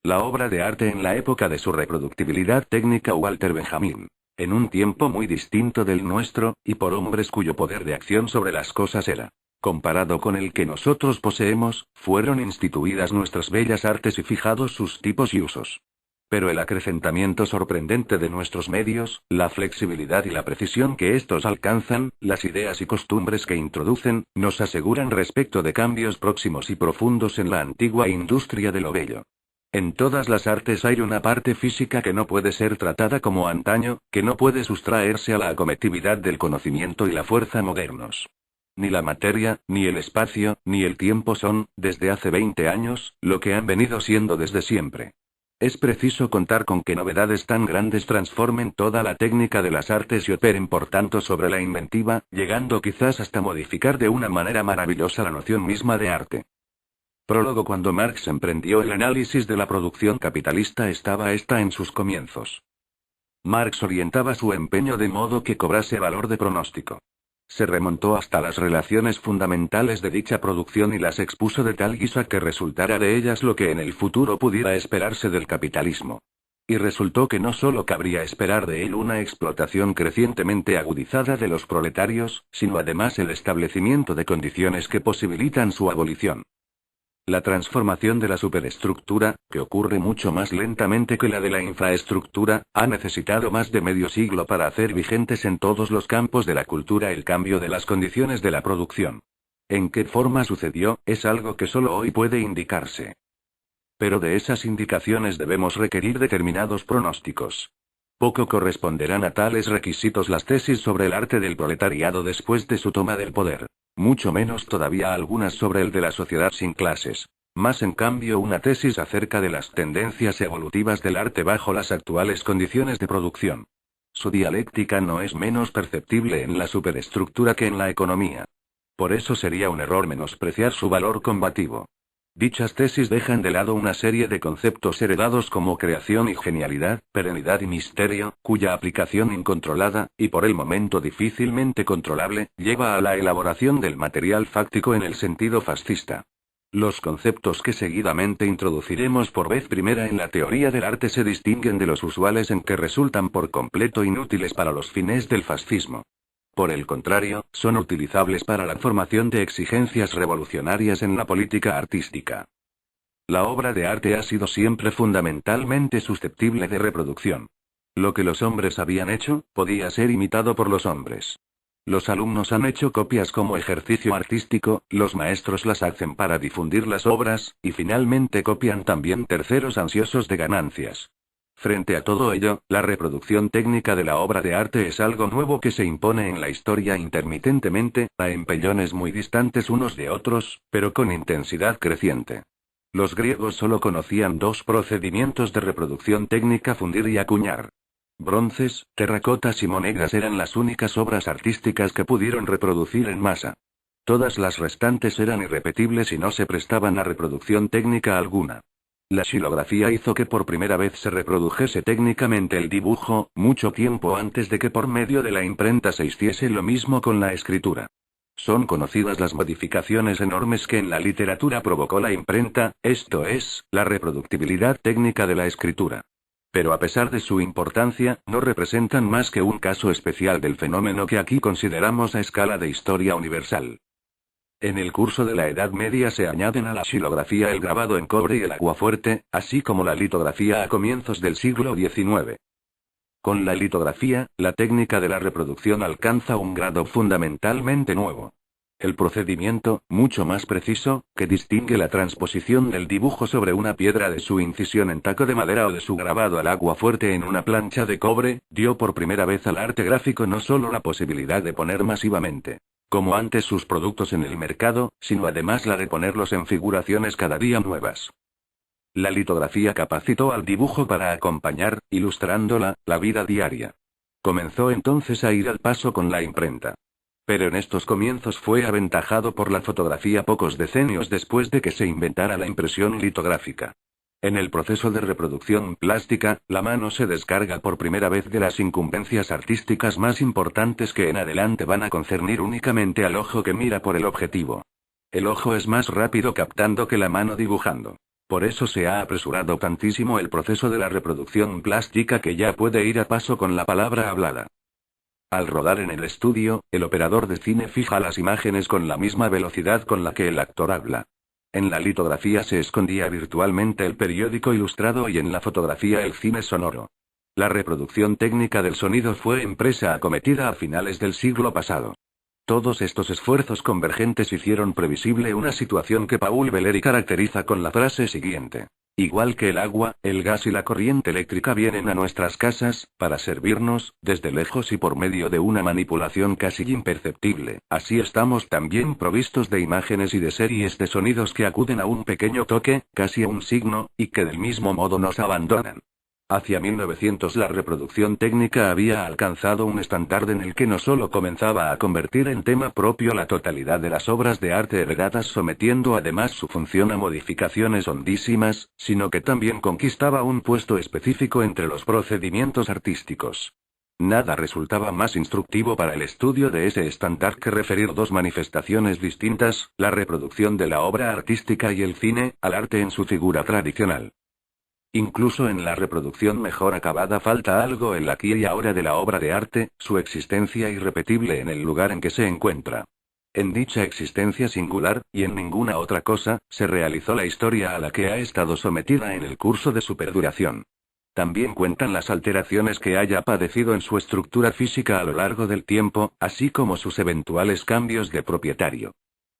La obra de arte en la época de su reproductibilidad técnica. Walter Benjamin. En un tiempo muy distinto del nuestro, y por hombres cuyo poder de acción sobre las cosas era comparado con el que nosotros poseemos, fueron instituidas nuestras bellas artes y fijados sus tipos y usos. Pero el acrecentamiento sorprendente de nuestros medios, la flexibilidad y la precisión que estos alcanzan, las ideas y costumbres que introducen, nos aseguran respecto de cambios próximos y profundos en la antigua industria de lo bello. En todas las artes hay una parte física que no puede ser tratada como antaño, que no puede sustraerse a la acometividad del conocimiento y la fuerza modernos. Ni la materia, ni el espacio, ni el tiempo son, desde hace 20 años, lo que han venido siendo desde siempre. Es preciso contar con que novedades tan grandes transformen toda la técnica de las artes y operen por tanto sobre la inventiva, llegando quizás hasta modificar de una manera maravillosa la noción misma de arte. Prólogo. Cuando Marx emprendió el análisis de la producción capitalista estaba esta en sus comienzos. Marx orientaba su empeño de modo que cobrase valor de pronóstico. Se remontó hasta las relaciones fundamentales de dicha producción y las expuso de tal guisa que resultara de ellas lo que en el futuro pudiera esperarse del capitalismo. Y resultó que no solo cabría esperar de él una explotación crecientemente agudizada de los proletarios, sino además el establecimiento de condiciones que posibilitan su abolición. La transformación de la superestructura, que ocurre mucho más lentamente que la de la infraestructura, ha necesitado más de medio siglo para hacer vigentes en todos los campos de la cultura el cambio de las condiciones de la producción. ¿En qué forma sucedió? Es algo que solo hoy puede indicarse. Pero de esas indicaciones debemos requerir determinados pronósticos. Poco corresponderán a tales requisitos las tesis sobre el arte del proletariado después de su toma del poder. Mucho menos todavía algunas sobre el de la sociedad sin clases. Más en cambio una tesis acerca de las tendencias evolutivas del arte bajo las actuales condiciones de producción. Su dialéctica no es menos perceptible en la superestructura que en la economía. Por eso sería un error menospreciar su valor combativo. Dichas tesis dejan de lado una serie de conceptos heredados como creación y genialidad, perenidad y misterio, cuya aplicación incontrolada, y por el momento difícilmente controlable, lleva a la elaboración del material fáctico en el sentido fascista. Los conceptos que seguidamente introduciremos por vez primera en la teoría del arte se distinguen de los usuales en que resultan por completo inútiles para los fines del fascismo. Por el contrario, son utilizables para la formación de exigencias revolucionarias en la política artística. La obra de arte ha sido siempre fundamentalmente susceptible de reproducción. Lo que los hombres habían hecho, podía ser imitado por los hombres. Los alumnos han hecho copias como ejercicio artístico, los maestros las hacen para difundir las obras, y finalmente copian también terceros ansiosos de ganancias. Frente a todo ello, la reproducción técnica de la obra de arte es algo nuevo que se impone en la historia intermitentemente, a empellones muy distantes unos de otros, pero con intensidad creciente. Los griegos solo conocían dos procedimientos de reproducción técnica: fundir y acuñar. Bronces, terracotas y monedas eran las únicas obras artísticas que pudieron reproducir en masa. Todas las restantes eran irrepetibles y no se prestaban a reproducción técnica alguna. La xilografía hizo que por primera vez se reprodujese técnicamente el dibujo, mucho tiempo antes de que por medio de la imprenta se hiciese lo mismo con la escritura. Son conocidas las modificaciones enormes que en la literatura provocó la imprenta, esto es, la reproductibilidad técnica de la escritura. Pero a pesar de su importancia, no representan más que un caso especial del fenómeno que aquí consideramos a escala de historia universal. En el curso de la Edad Media se añaden a la xilografía el grabado en cobre y el aguafuerte, así como la litografía a comienzos del siglo XIX. Con la litografía, la técnica de la reproducción alcanza un grado fundamentalmente nuevo. El procedimiento, mucho más preciso, que distingue la transposición del dibujo sobre una piedra de su incisión en taco de madera o de su grabado al aguafuerte en una plancha de cobre, dio por primera vez al arte gráfico no solo la posibilidad de poner masivamente, como antes, sus productos en el mercado, sino además la de ponerlos en figuraciones cada día nuevas. La litografía capacitó al dibujo para acompañar, ilustrándola, la vida diaria. Comenzó entonces a ir al paso con la imprenta. Pero en estos comienzos fue aventajado por la fotografía pocos decenios después de que se inventara la impresión litográfica. En el proceso de reproducción plástica, la mano se descarga por primera vez de las incumbencias artísticas más importantes que en adelante van a concernir únicamente al ojo que mira por el objetivo. El ojo es más rápido captando que la mano dibujando. Por eso se ha apresurado tantísimo el proceso de la reproducción plástica que ya puede ir a paso con la palabra hablada. Al rodar en el estudio, el operador de cine fija las imágenes con la misma velocidad con la que el actor habla. En la litografía se escondía virtualmente el periódico ilustrado y en la fotografía el cine sonoro. La reproducción técnica del sonido fue empresa acometida a finales del siglo pasado. Todos estos esfuerzos convergentes hicieron previsible una situación que Paul Valéry caracteriza con la frase siguiente. Igual que el agua, el gas y la corriente eléctrica vienen a nuestras casas, para servirnos, desde lejos y por medio de una manipulación casi imperceptible, así estamos también provistos de imágenes y de series de sonidos que acuden a un pequeño toque, casi a un signo, y que del mismo modo nos abandonan. Hacia 1900 la reproducción técnica había alcanzado un estándar en el que no solo comenzaba a convertir en tema propio la totalidad de las obras de arte heredadas, sometiendo además su función a modificaciones hondísimas, sino que también conquistaba un puesto específico entre los procedimientos artísticos. Nada resultaba más instructivo para el estudio de ese estándar que referir dos manifestaciones distintas, la reproducción de la obra artística y el cine, al arte en su figura tradicional. Incluso en la reproducción mejor acabada falta algo el aquí y ahora de la obra de arte, su existencia irrepetible en el lugar en que se encuentra. En dicha existencia singular, y en ninguna otra cosa, se realizó la historia a la que ha estado sometida en el curso de su perduración. También cuentan las alteraciones que haya padecido en su estructura física a lo largo del tiempo, así como sus eventuales cambios de propietario.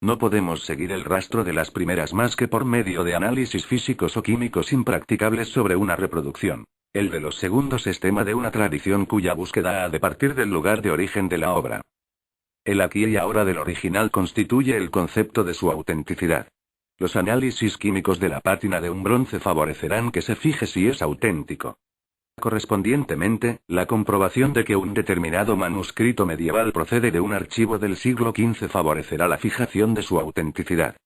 No podemos seguir el rastro de las primeras más que por medio de análisis físicos o químicos impracticables sobre una reproducción. El de los segundos es tema de una tradición cuya búsqueda ha de partir del lugar de origen de la obra. El aquí y ahora del original constituye el concepto de su autenticidad. Los análisis químicos de la pátina de un bronce favorecerán que se fije si es auténtico. Correspondientemente, la comprobación de que un determinado manuscrito medieval procede de un archivo del siglo XV favorecerá la fijación de su autenticidad.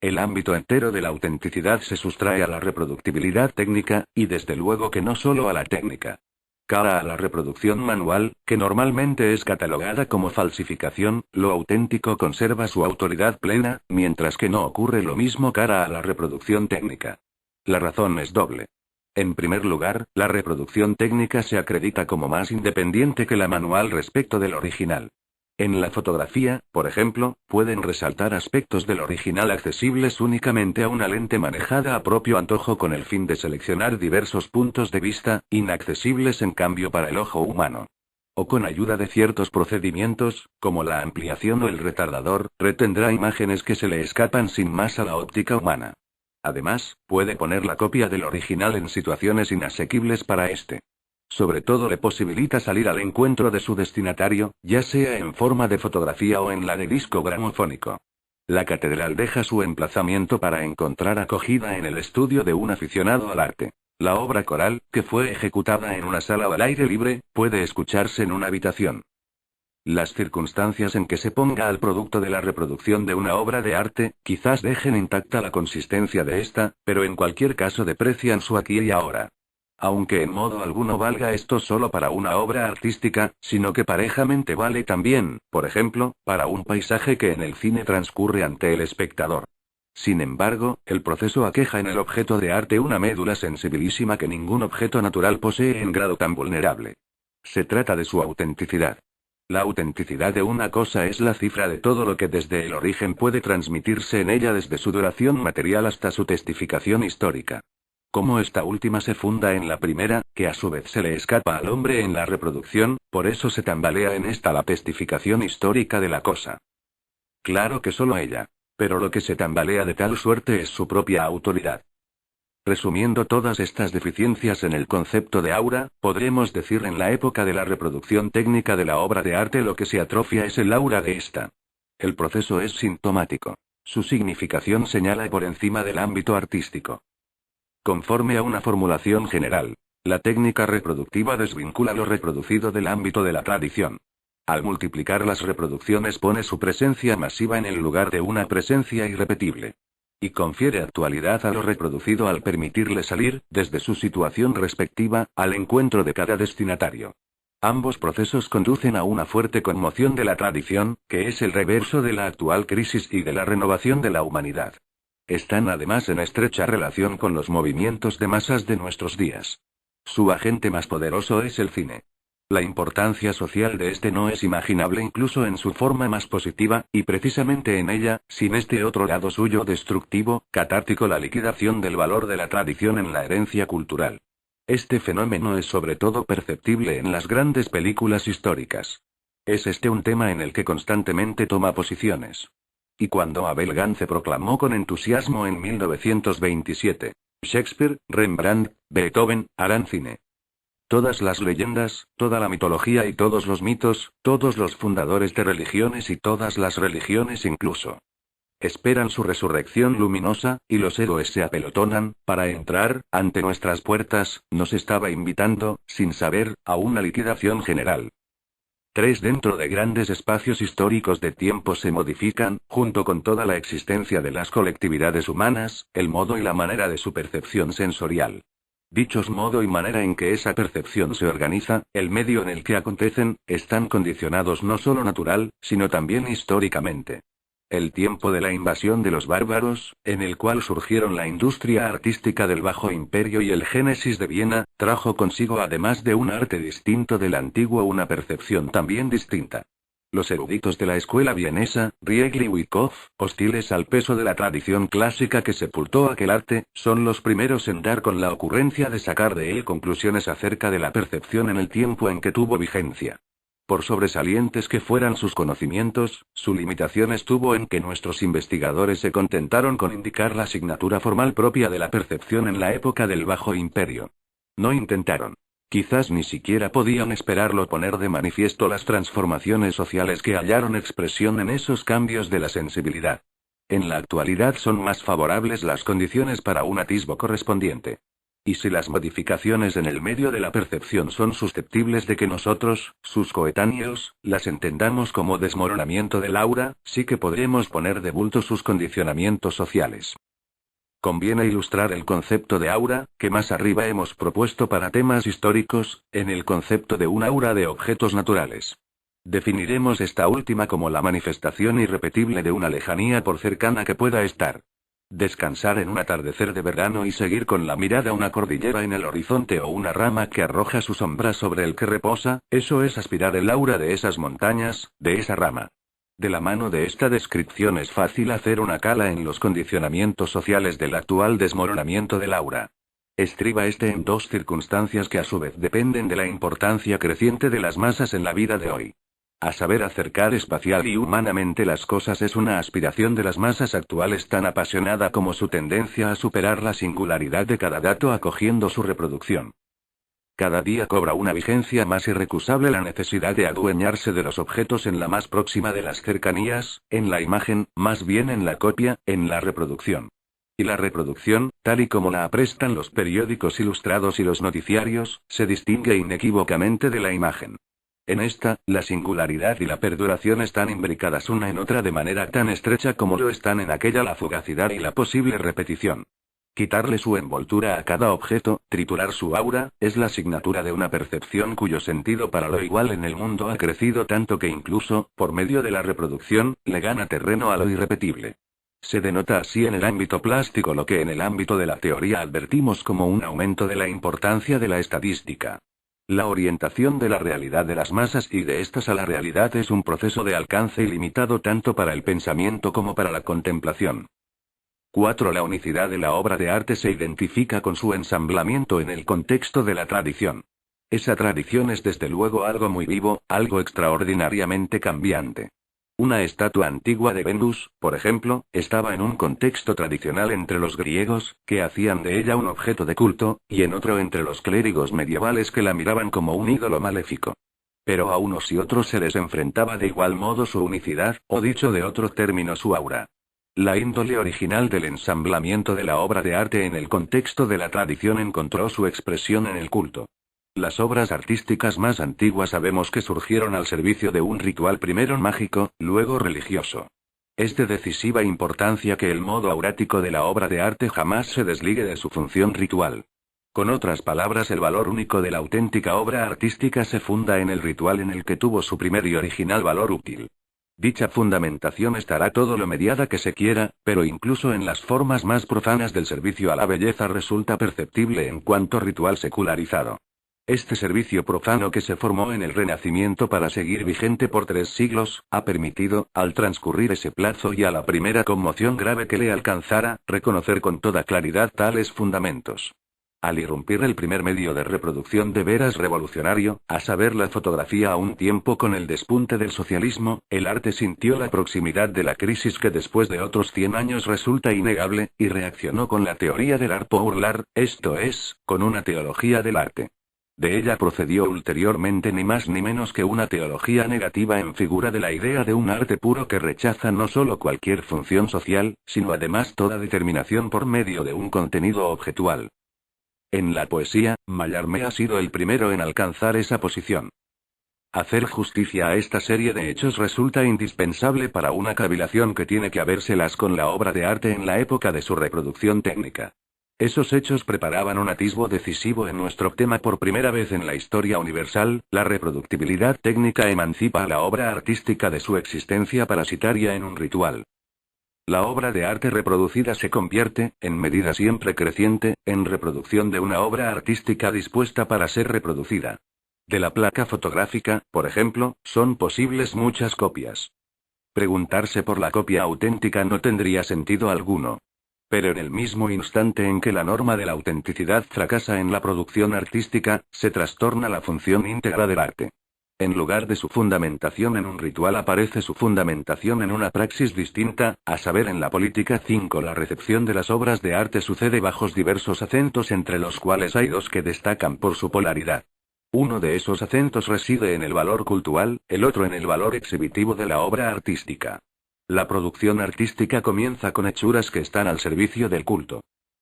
El ámbito entero de la autenticidad se sustrae a la reproductibilidad técnica, y desde luego que no solo a la técnica. Cara a la reproducción manual, que normalmente es catalogada como falsificación, lo auténtico conserva su autoridad plena, mientras que no ocurre lo mismo cara a la reproducción técnica. La razón es doble. En primer lugar, la reproducción técnica se acredita como más independiente que la manual respecto del original. En la fotografía, por ejemplo, pueden resaltar aspectos del original accesibles únicamente a una lente manejada a propio antojo con el fin de seleccionar diversos puntos de vista, inaccesibles en cambio para el ojo humano. O con ayuda de ciertos procedimientos, como la ampliación o el retardador, retendrá imágenes que se le escapan sin más a la óptica humana. Además, puede poner la copia del original en situaciones inasequibles para este. Sobre todo le posibilita salir al encuentro de su destinatario, ya sea en forma de fotografía o en la de disco gramofónico. La catedral deja su emplazamiento para encontrar acogida en el estudio de un aficionado al arte. La obra coral, que fue ejecutada en una sala al aire libre, puede escucharse en una habitación. Las circunstancias en que se ponga al producto de la reproducción de una obra de arte, quizás dejen intacta la consistencia de esta, pero en cualquier caso deprecian su aquí y ahora. Aunque en modo alguno valga esto solo para una obra artística, sino que parejamente vale también, por ejemplo, para un paisaje que en el cine transcurre ante el espectador. Sin embargo, el proceso aqueja en el objeto de arte una médula sensibilísima que ningún objeto natural posee en grado tan vulnerable. Se trata de su autenticidad. La autenticidad de una cosa es la cifra de todo lo que desde el origen puede transmitirse en ella desde su duración material hasta su testificación histórica. Como esta última se funda en la primera, que a su vez se le escapa al hombre en la reproducción, por eso se tambalea en esta la testificación histórica de la cosa. Claro que solo ella. Pero lo que se tambalea de tal suerte es su propia autoridad. Resumiendo todas estas deficiencias en el concepto de aura, podremos decir en la época de la reproducción técnica de la obra de arte lo que se atrofia es el aura de esta. El proceso es sintomático. Su significación señala por encima del ámbito artístico. Conforme a una formulación general, la técnica reproductiva desvincula lo reproducido del ámbito de la tradición. Al multiplicar las reproducciones pone su presencia masiva en el lugar de una presencia irrepetible. Y confiere actualidad a lo reproducido al permitirle salir, desde su situación respectiva, al encuentro de cada destinatario. Ambos procesos conducen a una fuerte conmoción de la tradición, que es el reverso de la actual crisis y de la renovación de la humanidad. están además en estrecha relación con los movimientos de masas de nuestros días. Su agente más poderoso es el cine. La importancia social de este no es imaginable incluso en su forma más positiva, y precisamente en ella, sin este otro lado suyo destructivo, catártico, la liquidación del valor de la tradición en la herencia cultural. Este fenómeno es sobre todo perceptible en las grandes películas históricas. Es este un tema en el que constantemente toma posiciones. Y cuando Abel Gance proclamó con entusiasmo en 1927, Shakespeare, Rembrandt, Beethoven, harán cine. Todas las leyendas, toda la mitología y todos los mitos, todos los fundadores de religiones y todas las religiones incluso, esperan su resurrección luminosa, y los héroes se apelotonan, para entrar, ante nuestras puertas, nos estaba invitando, sin saber, a una liquidación general. 3. Dentro de grandes espacios históricos de tiempo se modifican, junto con toda la existencia de las colectividades humanas, el modo y la manera de su percepción sensorial. Dichos modo y manera en que esa percepción se organiza, el medio en el que acontecen, están condicionados no solo natural, sino también históricamente. El tiempo de la invasión de los bárbaros, en el cual surgieron la industria artística del Bajo Imperio y el Génesis de Viena, trajo consigo además de un arte distinto del antiguo una percepción también distinta. Los eruditos de la escuela vienesa, Riegel y Wyckoff, hostiles al peso de la tradición clásica que sepultó aquel arte, son los primeros en dar con la ocurrencia de sacar de él conclusiones acerca de la percepción en el tiempo en que tuvo vigencia. Por sobresalientes que fueran sus conocimientos, su limitación estuvo en que nuestros investigadores se contentaron con indicar la asignatura formal propia de la percepción en la época del Bajo Imperio. No intentaron. Quizás ni siquiera podían esperarlo poner de manifiesto las transformaciones sociales que hallaron expresión en esos cambios de la sensibilidad. En la actualidad son más favorables las condiciones para un atisbo correspondiente. Y si las modificaciones en el medio de la percepción son susceptibles de que nosotros, sus coetáneos, las entendamos como desmoronamiento del aura, sí que podremos poner de bulto sus condicionamientos sociales. Conviene ilustrar el concepto de aura, que más arriba hemos propuesto para temas históricos, en el concepto de un aura de objetos naturales. Definiremos esta última como la manifestación irrepetible de una lejanía por cercana que pueda estar. Descansar en un atardecer de verano y seguir con la mirada una cordillera en el horizonte o una rama que arroja su sombra sobre el que reposa, eso es aspirar el aura de esas montañas, de esa rama. De la mano de esta descripción es fácil hacer una cala en los condicionamientos sociales del actual desmoronamiento del aura. Estriba este en dos circunstancias que a su vez dependen de la importancia creciente de las masas en la vida de hoy. A saber, acercar espacial y humanamente las cosas es una aspiración de las masas actuales tan apasionada como su tendencia a superar la singularidad de cada dato acogiendo su reproducción. Cada día cobra una vigencia más irrecusable la necesidad de adueñarse de los objetos en la más próxima de las cercanías, en la imagen, más bien en la copia, en la reproducción. Y la reproducción, tal y como la aprestan los periódicos ilustrados y los noticiarios, se distingue inequívocamente de la imagen. En esta, la singularidad y la perduración están imbricadas una en otra de manera tan estrecha como lo están en aquella la fugacidad y la posible repetición. Quitarle su envoltura a cada objeto, triturar su aura, es la asignatura de una percepción cuyo sentido para lo igual en el mundo ha crecido tanto que incluso, por medio de la reproducción, le gana terreno a lo irrepetible. Se denota así en el ámbito plástico lo que en el ámbito de la teoría advertimos como un aumento de la importancia de la estadística. La orientación de la realidad de las masas y de estas a la realidad es un proceso de alcance ilimitado tanto para el pensamiento como para la contemplación. 4. La unicidad de la obra de arte se identifica con su ensamblamiento en el contexto de la tradición. Esa tradición es desde luego algo muy vivo, algo extraordinariamente cambiante. Una estatua antigua de Venus, por ejemplo, estaba en un contexto tradicional entre los griegos, que hacían de ella un objeto de culto, y en otro entre los clérigos medievales que la miraban como un ídolo maléfico. Pero a unos y otros se les enfrentaba de igual modo su unicidad, o dicho de otro término su aura. La índole original del ensamblamiento de la obra de arte en el contexto de la tradición encontró su expresión en el culto. Las obras artísticas más antiguas sabemos que surgieron al servicio de un ritual primero mágico, luego religioso. Es de decisiva importancia que el modo aurático de la obra de arte jamás se desligue de su función ritual. Con otras palabras, el valor único de la auténtica obra artística se funda en el ritual en el que tuvo su primer y original valor útil. Dicha fundamentación estará todo lo mediada que se quiera, pero incluso en las formas más profanas del servicio a la belleza resulta perceptible en cuanto ritual secularizado. Este servicio profano que se formó en el Renacimiento para seguir vigente por 3 siglos, ha permitido, al transcurrir ese plazo y a la primera conmoción grave que le alcanzara, reconocer con toda claridad tales fundamentos. Al irrumpir el primer medio de reproducción de veras revolucionario, a saber la fotografía a un tiempo con el despunte del socialismo, el arte sintió la proximidad de la crisis que después de otros 100 años resulta innegable, y reaccionó con la teoría del art populaire, esto es, con una teología del arte. De ella procedió ulteriormente ni más ni menos que una teología negativa en figura de la idea de un arte puro que rechaza no solo cualquier función social, sino además toda determinación por medio de un contenido objetual. En la poesía, Mallarmé ha sido el primero en alcanzar esa posición. Hacer justicia a esta serie de hechos resulta indispensable para una cavilación que tiene que habérselas con la obra de arte en la época de su reproducción técnica. Esos hechos preparaban un atisbo decisivo en nuestro tema por primera vez en la historia universal, la reproductibilidad técnica emancipa a la obra artística de su existencia parasitaria en un ritual. La obra de arte reproducida se convierte, en medida siempre creciente, en reproducción de una obra artística dispuesta para ser reproducida. De la placa fotográfica, por ejemplo, son posibles muchas copias. Preguntarse por la copia auténtica no tendría sentido alguno. Pero en el mismo instante en que la norma de la autenticidad fracasa en la producción artística, se trastorna la función íntegra del arte. En lugar de su fundamentación en un ritual aparece su fundamentación en una praxis distinta, a saber en la política 5. La recepción de las obras de arte sucede bajo diversos acentos entre los cuales hay 2 que destacan por su polaridad. Uno de esos acentos reside en el valor cultural, el otro en el valor exhibitivo de la obra artística. La producción artística comienza con hechuras que están al servicio del culto.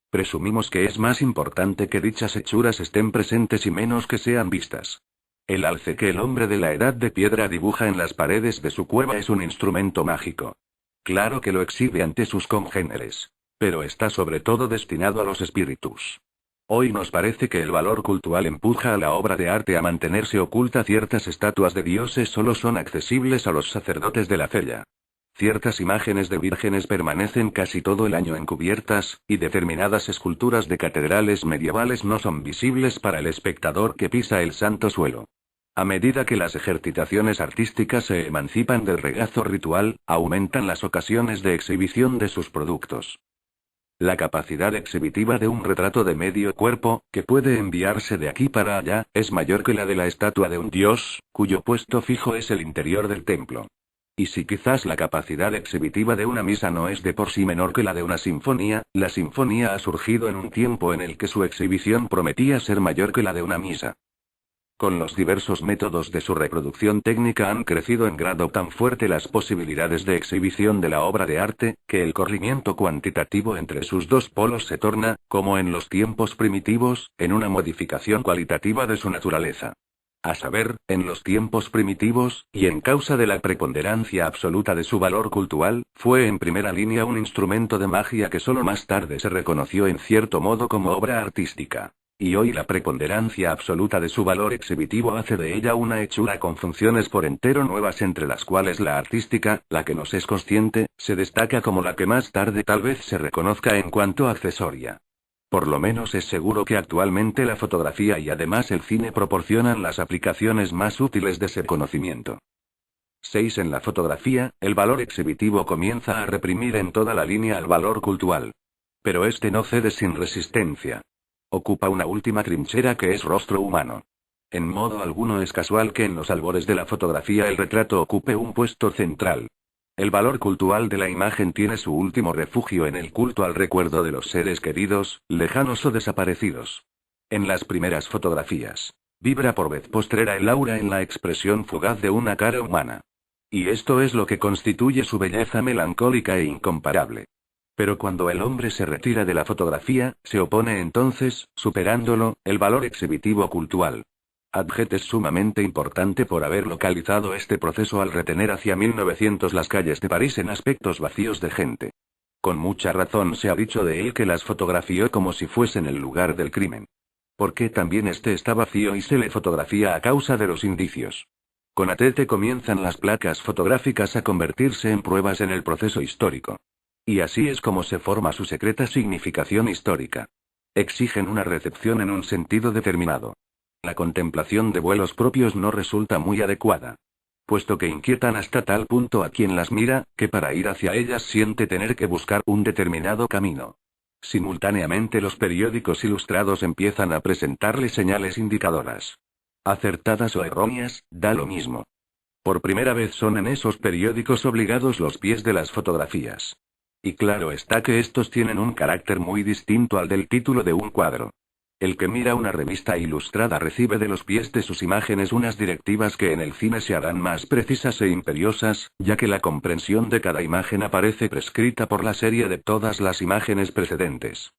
Presumimos que es más importante que dichas hechuras estén presentes y menos que sean vistas. El alce que el hombre de la edad de piedra dibuja en las paredes de su cueva es un instrumento mágico. Claro que lo exhibe ante sus congéneres. Pero está sobre todo destinado a los espíritus. Hoy nos parece que el valor cultural empuja a la obra de arte a mantenerse oculta. Ciertas estatuas de dioses solo son accesibles a los sacerdotes de la cella. Ciertas imágenes de vírgenes permanecen casi todo el año encubiertas, y determinadas esculturas de catedrales medievales no son visibles para el espectador que pisa el santo suelo. A medida que las ejercitaciones artísticas se emancipan del regazo ritual, aumentan las ocasiones de exhibición de sus productos. La capacidad exhibitiva de un retrato de medio cuerpo, que puede enviarse de aquí para allá, es mayor que la de la estatua de un dios, cuyo puesto fijo es el interior del templo. Y si quizás la capacidad exhibitiva de una misa no es de por sí menor que la de una sinfonía, la sinfonía ha surgido en un tiempo en el que su exhibición prometía ser mayor que la de una misa. Con los diversos métodos de su reproducción técnica han crecido en grado tan fuerte las posibilidades de exhibición de la obra de arte, que el corrimiento cuantitativo entre sus 2 polos se torna, como en los tiempos primitivos, en una modificación cualitativa de su naturaleza. A saber, en los tiempos primitivos, y en causa de la preponderancia absoluta de su valor cultural, fue en primera línea un instrumento de magia que solo más tarde se reconoció en cierto modo como obra artística. Y hoy la preponderancia absoluta de su valor exhibitivo hace de ella una hechura con funciones por entero nuevas, entre las cuales la artística, la que nos es consciente, se destaca como la que más tarde tal vez se reconozca en cuanto accesoria. Por lo menos es seguro que actualmente la fotografía y además el cine proporcionan las aplicaciones más útiles de ese conocimiento. 6. En la fotografía, el valor exhibitivo comienza a reprimir en toda la línea al valor cultural. Pero este no cede sin resistencia. Ocupa una última trinchera que es rostro humano. En modo alguno es casual que en los albores de la fotografía el retrato ocupe un puesto central. El valor cultural de la imagen tiene su último refugio en el culto al recuerdo de los seres queridos, lejanos o desaparecidos. En las primeras fotografías, vibra por vez postrera el aura en la expresión fugaz de una cara humana. Y esto es lo que constituye su belleza melancólica e incomparable. Pero cuando el hombre se retira de la fotografía, se opone entonces, superándolo, el valor exhibitivo cultural. Adjet es sumamente importante por haber localizado este proceso al retener hacia 1900 las calles de París en aspectos vacíos de gente. Con mucha razón se ha dicho de él que las fotografió como si fuesen el lugar del crimen. Porque también este está vacío y se le fotografía a causa de los indicios. Con ATT comienzan las placas fotográficas a convertirse en pruebas en el proceso histórico. Y así es como se forma su secreta significación histórica. Exigen una recepción en un sentido determinado. La contemplación de vuelos propios no resulta muy adecuada. Puesto que inquietan hasta tal punto a quien las mira, que para ir hacia ellas siente tener que buscar un determinado camino. Simultáneamente los periódicos ilustrados empiezan a presentarle señales indicadoras. Acertadas o erróneas, da lo mismo. Por primera vez son en esos periódicos obligados los pies de las fotografías. Y claro está que estos tienen un carácter muy distinto al del título de un cuadro. El que mira una revista ilustrada recibe de los pies de sus imágenes unas directivas que en el cine se harán más precisas e imperiosas, ya que la comprensión de cada imagen aparece prescrita por la serie de todas las imágenes precedentes.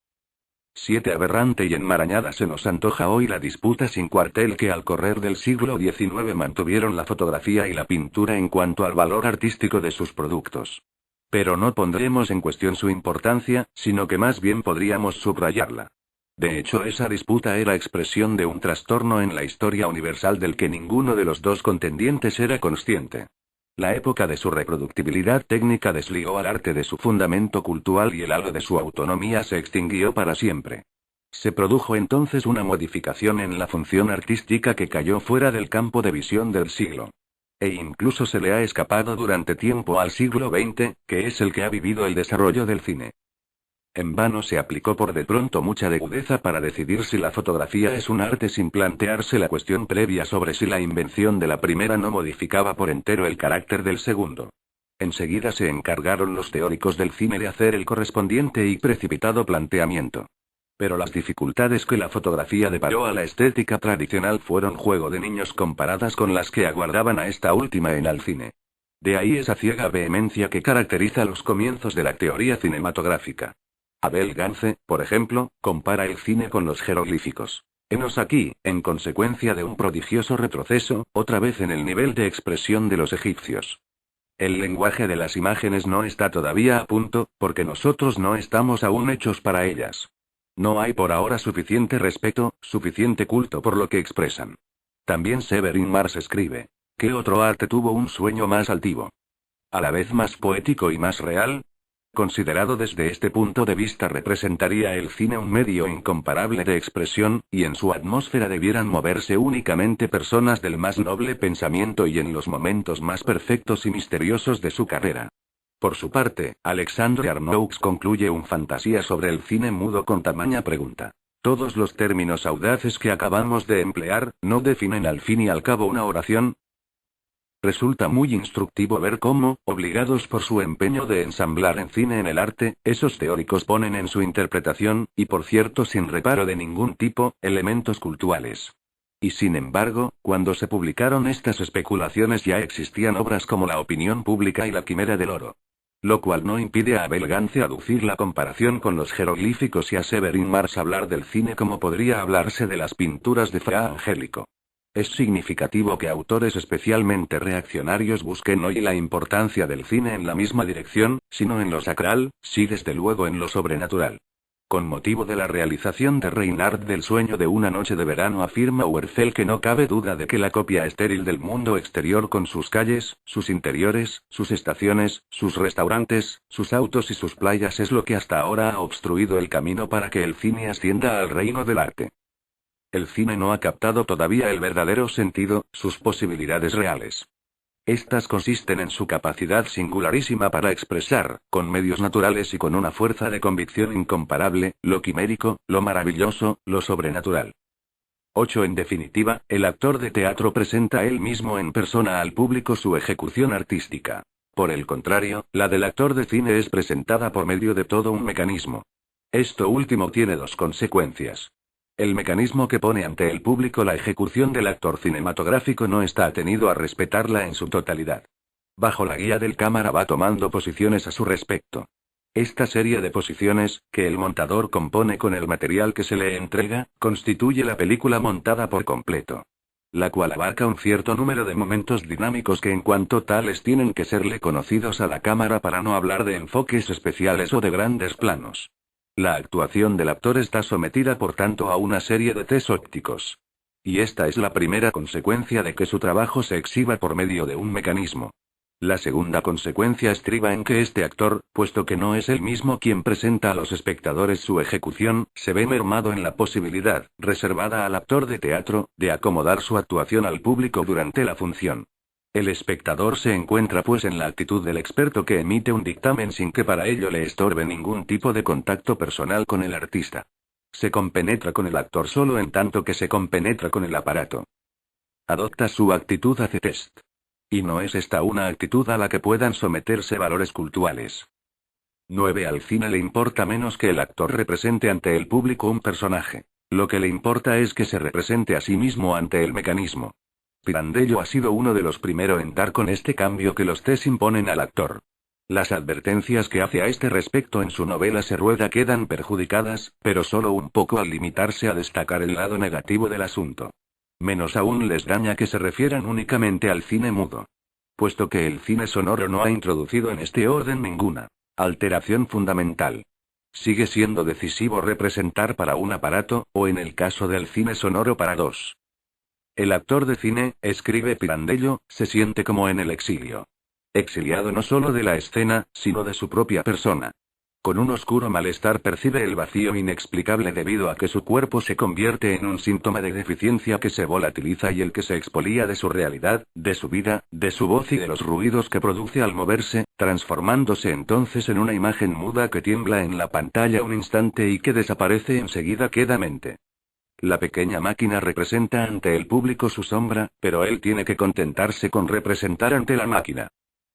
7. Aberrante y enmarañada se nos antoja hoy la disputa sin cuartel que al correr del siglo XIX mantuvieron la fotografía y la pintura en cuanto al valor artístico de sus productos. Pero no pondremos en cuestión su importancia, sino que más bien podríamos subrayarla. De hecho, esa disputa era expresión de un trastorno en la historia universal del que ninguno de los dos contendientes era consciente. La época de su reproductibilidad técnica desligó al arte de su fundamento cultural y el halo de su autonomía se extinguió para siempre. Se produjo entonces una modificación en la función artística que cayó fuera del campo de visión del siglo. E incluso se le ha escapado durante tiempo al siglo XX, que es el que ha vivido el desarrollo del cine. En vano se aplicó por de pronto mucha agudeza para decidir si la fotografía es un arte sin plantearse la cuestión previa sobre si la invención de la primera no modificaba por entero el carácter del segundo. Enseguida se encargaron los teóricos del cine de hacer el correspondiente y precipitado planteamiento. Pero las dificultades que la fotografía deparó a la estética tradicional fueron juego de niños comparadas con las que aguardaban a esta última en el cine. De ahí esa ciega vehemencia que caracteriza los comienzos de la teoría cinematográfica. Abel Gance, por ejemplo, compara el cine con los jeroglíficos. Henos aquí, en consecuencia de un prodigioso retroceso, otra vez en el nivel de expresión de los egipcios. El lenguaje de las imágenes no está todavía a punto, porque nosotros no estamos aún hechos para ellas. No hay por ahora suficiente respeto, suficiente culto por lo que expresan. También Severin Mars escribe: ¿qué otro arte tuvo un sueño más altivo? A la vez más poético y más real. Considerado desde este punto de vista representaría el cine un medio incomparable de expresión, y en su atmósfera debieran moverse únicamente personas del más noble pensamiento y en los momentos más perfectos y misteriosos de su carrera. Por su parte, Alexandre Arnoux concluye un fantasía sobre el cine mudo con tamaña pregunta. Todos los términos audaces que acabamos de emplear, ¿no definen al fin y al cabo una oración? Resulta muy instructivo ver cómo, obligados por su empeño de ensamblar en cine en el arte, esos teóricos ponen en su interpretación, y por cierto sin reparo de ningún tipo, elementos cultuales. Y sin embargo, cuando se publicaron estas especulaciones ya existían obras como La opinión pública y La quimera del oro. Lo cual no impide a Abel Gance aducir la comparación con los jeroglíficos y a Severin Mars hablar del cine como podría hablarse de las pinturas de Fra Angelico. Es significativo que autores especialmente reaccionarios busquen hoy la importancia del cine en la misma dirección, sino en lo sacral, sí desde luego en lo sobrenatural. Con motivo de la realización de Reinhard del sueño de una noche de verano afirma Werfel que no cabe duda de que la copia estéril del mundo exterior con sus calles, sus interiores, sus estaciones, sus restaurantes, sus autos y sus playas es lo que hasta ahora ha obstruido el camino para que el cine ascienda al reino del arte. El cine no ha captado todavía el verdadero sentido, sus posibilidades reales. Estas consisten en su capacidad singularísima para expresar, con medios naturales y con una fuerza de convicción incomparable, lo quimérico, lo maravilloso, lo sobrenatural. 8. En definitiva, el actor de teatro presenta él mismo en persona al público su ejecución artística. Por el contrario, la del actor de cine es presentada por medio de todo un mecanismo. Esto último tiene dos consecuencias. El mecanismo que pone ante el público la ejecución del actor cinematográfico no está atenido a respetarla en su totalidad. Bajo la guía del cámara va tomando posiciones a su respecto. Esta serie de posiciones, que el montador compone con el material que se le entrega, constituye la película montada por completo. La cual abarca un cierto número de momentos dinámicos que en cuanto tales tienen que serle conocidos a la cámara para no hablar de enfoques especiales o de grandes planos. La actuación del actor está sometida por tanto a una serie de test ópticos. Y esta es la primera consecuencia de que su trabajo se exhiba por medio de un mecanismo. La segunda consecuencia estriba en que este actor, puesto que no es él mismo quien presenta a los espectadores su ejecución, se ve mermado en la posibilidad, reservada al actor de teatro, de acomodar su actuación al público durante la función. El espectador se encuentra pues en la actitud del experto que emite un dictamen sin que para ello le estorbe ningún tipo de contacto personal con el artista. Se compenetra con el actor solo en tanto que se compenetra con el aparato. Adopta su actitud hace test. Y no es esta una actitud a la que puedan someterse valores cultuales. 9. Al cine le importa menos que el actor represente ante el público un personaje. Lo que le importa es que se represente a sí mismo ante el mecanismo. Pirandello ha sido uno de los primeros en dar con este cambio que los test imponen al actor. Las advertencias que hace a este respecto en su novela Se rueda quedan perjudicadas, pero solo un poco al limitarse a destacar el lado negativo del asunto. Menos aún les daña que se refieran únicamente al cine mudo. Puesto que el cine sonoro no ha introducido en este orden ninguna alteración fundamental. Sigue siendo decisivo representar para un aparato, o en el caso del cine sonoro para dos. El actor de cine, escribe Pirandello, se siente como en el exilio. Exiliado no solo de la escena, sino de su propia persona. Con un oscuro malestar percibe el vacío inexplicable debido a que su cuerpo se convierte en un síntoma de deficiencia que se volatiliza y el que se expolia de su realidad, de su vida, de su voz y de los ruidos que produce al moverse, transformándose entonces en una imagen muda que tiembla en la pantalla un instante y que desaparece enseguida quedamente. La pequeña máquina representa ante el público su sombra, pero él tiene que contentarse con representar ante la máquina.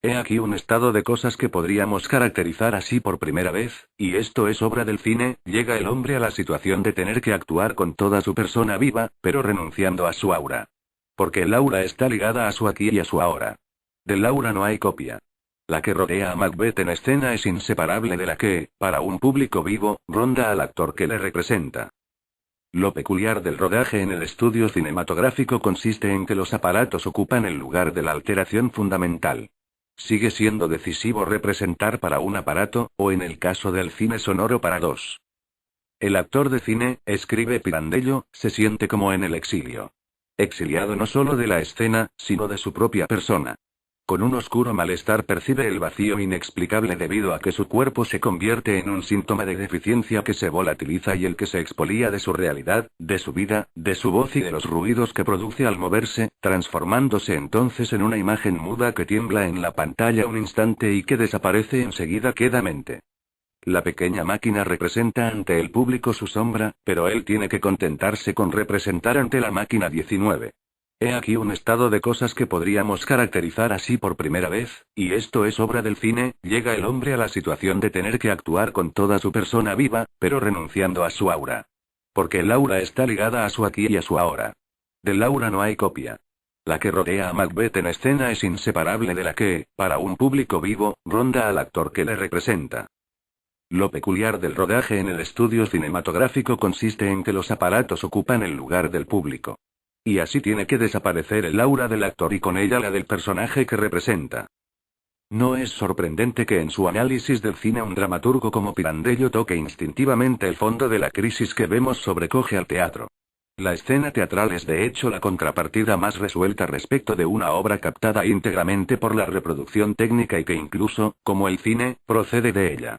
He aquí un estado de cosas que podríamos caracterizar así por primera vez, y esto es obra del cine. Llega el hombre a la situación de tener que actuar con toda su persona viva, pero renunciando a su aura. Porque el aura está ligada a su aquí y a su ahora. Del aura no hay copia. La que rodea a Macbeth en escena es inseparable de la que, para un público vivo, ronda al actor que le representa. Lo peculiar del rodaje en el estudio cinematográfico consiste en que los aparatos ocupan el lugar de la alteración fundamental. Sigue siendo decisivo representar para un aparato, o en el caso del cine sonoro para dos. El actor de cine, escribe Pirandello, se siente como en el exilio. Exiliado no solo de la escena, sino de su propia persona. Con un oscuro malestar percibe el vacío inexplicable debido a que su cuerpo se convierte en un síntoma de deficiencia que se volatiliza y el que se expolia de su realidad, de su vida, de su voz y de los ruidos que produce al moverse, transformándose entonces en una imagen muda que tiembla en la pantalla un instante y que desaparece enseguida quedamente. La pequeña máquina representa ante el público su sombra, pero él tiene que contentarse con representar ante la máquina 19. He aquí un estado de cosas que podríamos caracterizar así por primera vez, y esto es obra del cine. Llega el hombre a la situación de tener que actuar con toda su persona viva, pero renunciando a su aura. Porque el aura está ligada a su aquí y a su ahora. Del aura no hay copia. La que rodea a Macbeth en escena es inseparable de la que, para un público vivo, ronda al actor que le representa. Lo peculiar del rodaje en el estudio cinematográfico consiste en que los aparatos ocupan el lugar del público. Y así tiene que desaparecer el aura del actor y con ella la del personaje que representa. No es sorprendente que en su análisis del cine un dramaturgo como Pirandello toque instintivamente el fondo de la crisis que vemos sobrecoge al teatro. La escena teatral es de hecho la contrapartida más resuelta respecto de una obra captada íntegramente por la reproducción técnica y que incluso, como el cine, procede de ella.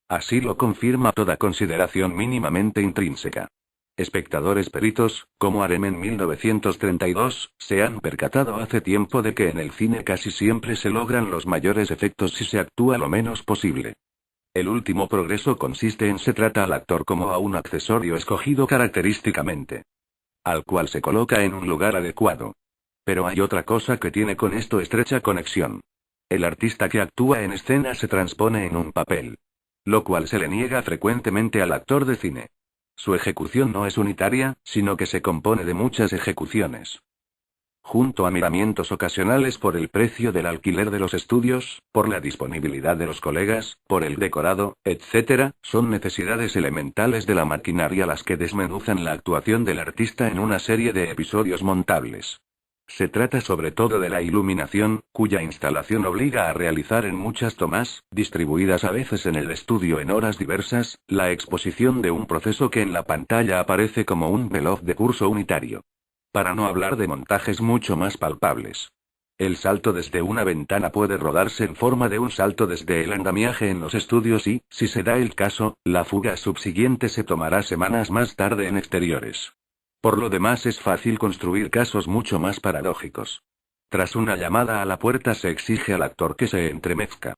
Así lo confirma toda consideración mínimamente intrínseca. Espectadores peritos, como Arem en 1932, se han percatado hace tiempo de que en el cine casi siempre se logran los mayores efectos si se actúa lo menos posible. El último progreso consiste en se trata al actor como a un accesorio escogido característicamente, al cual se coloca en un lugar adecuado. Pero hay otra cosa que tiene con esto estrecha conexión. El artista que actúa en escena se transpone en un papel, lo cual se le niega frecuentemente al actor de cine. Su ejecución no es unitaria, sino que se compone de muchas ejecuciones. Junto a miramientos ocasionales por el precio del alquiler de los estudios, por la disponibilidad de los colegas, por el decorado, etc., son necesidades elementales de la maquinaria las que desmenuzan la actuación del artista en una serie de episodios montables. Se trata sobre todo de la iluminación, cuya instalación obliga a realizar en muchas tomas, distribuidas a veces en el estudio en horas diversas, la exposición de un proceso que en la pantalla aparece como un veloz de curso unitario. Para no hablar de montajes mucho más palpables. El salto desde una ventana puede rodarse en forma de un salto desde el andamiaje en los estudios y, si se da el caso, la fuga subsiguiente se tomará semanas más tarde en exteriores. Por lo demás es fácil construir casos mucho más paradójicos. Tras una llamada a la puerta se exige al actor que se entremezca.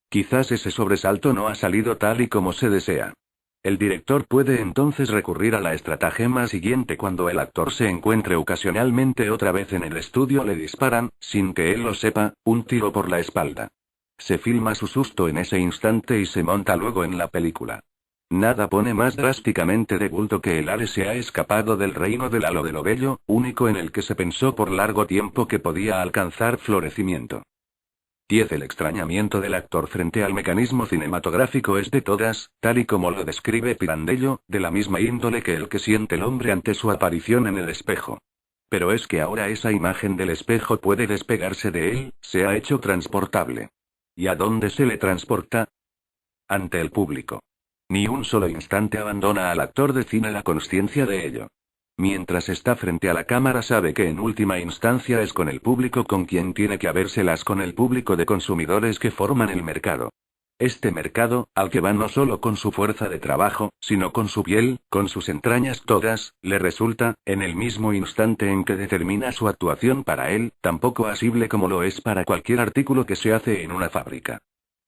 Quizás ese sobresalto no ha salido tal y como se desea. El director puede entonces recurrir a la estratagema siguiente: cuando el actor se encuentre ocasionalmente otra vez en el estudio le disparan, sin que él lo sepa, un tiro por la espalda. Se filma su susto en ese instante y se monta luego en la película. Nada pone más drásticamente de bulto que el Ale se ha escapado del reino del halo de lo bello, único en el que se pensó por largo tiempo que podía alcanzar florecimiento. 10. El extrañamiento del actor frente al mecanismo cinematográfico es de todas, tal y como lo describe Pirandello, de la misma índole que el que siente el hombre ante su aparición en el espejo. Pero es que ahora esa imagen del espejo puede despegarse de él, se ha hecho transportable. ¿Y a dónde se le transporta? Ante el público. Ni un solo instante abandona al actor de cine la consciencia de ello. Mientras está frente a la cámara sabe que en última instancia es con el público con quien tiene que habérselas, con el público de consumidores que forman el mercado. Este mercado, al que va no solo con su fuerza de trabajo, sino con su piel, con sus entrañas todas, le resulta, en el mismo instante en que determina su actuación para él, tan poco asible como lo es para cualquier artículo que se hace en una fábrica.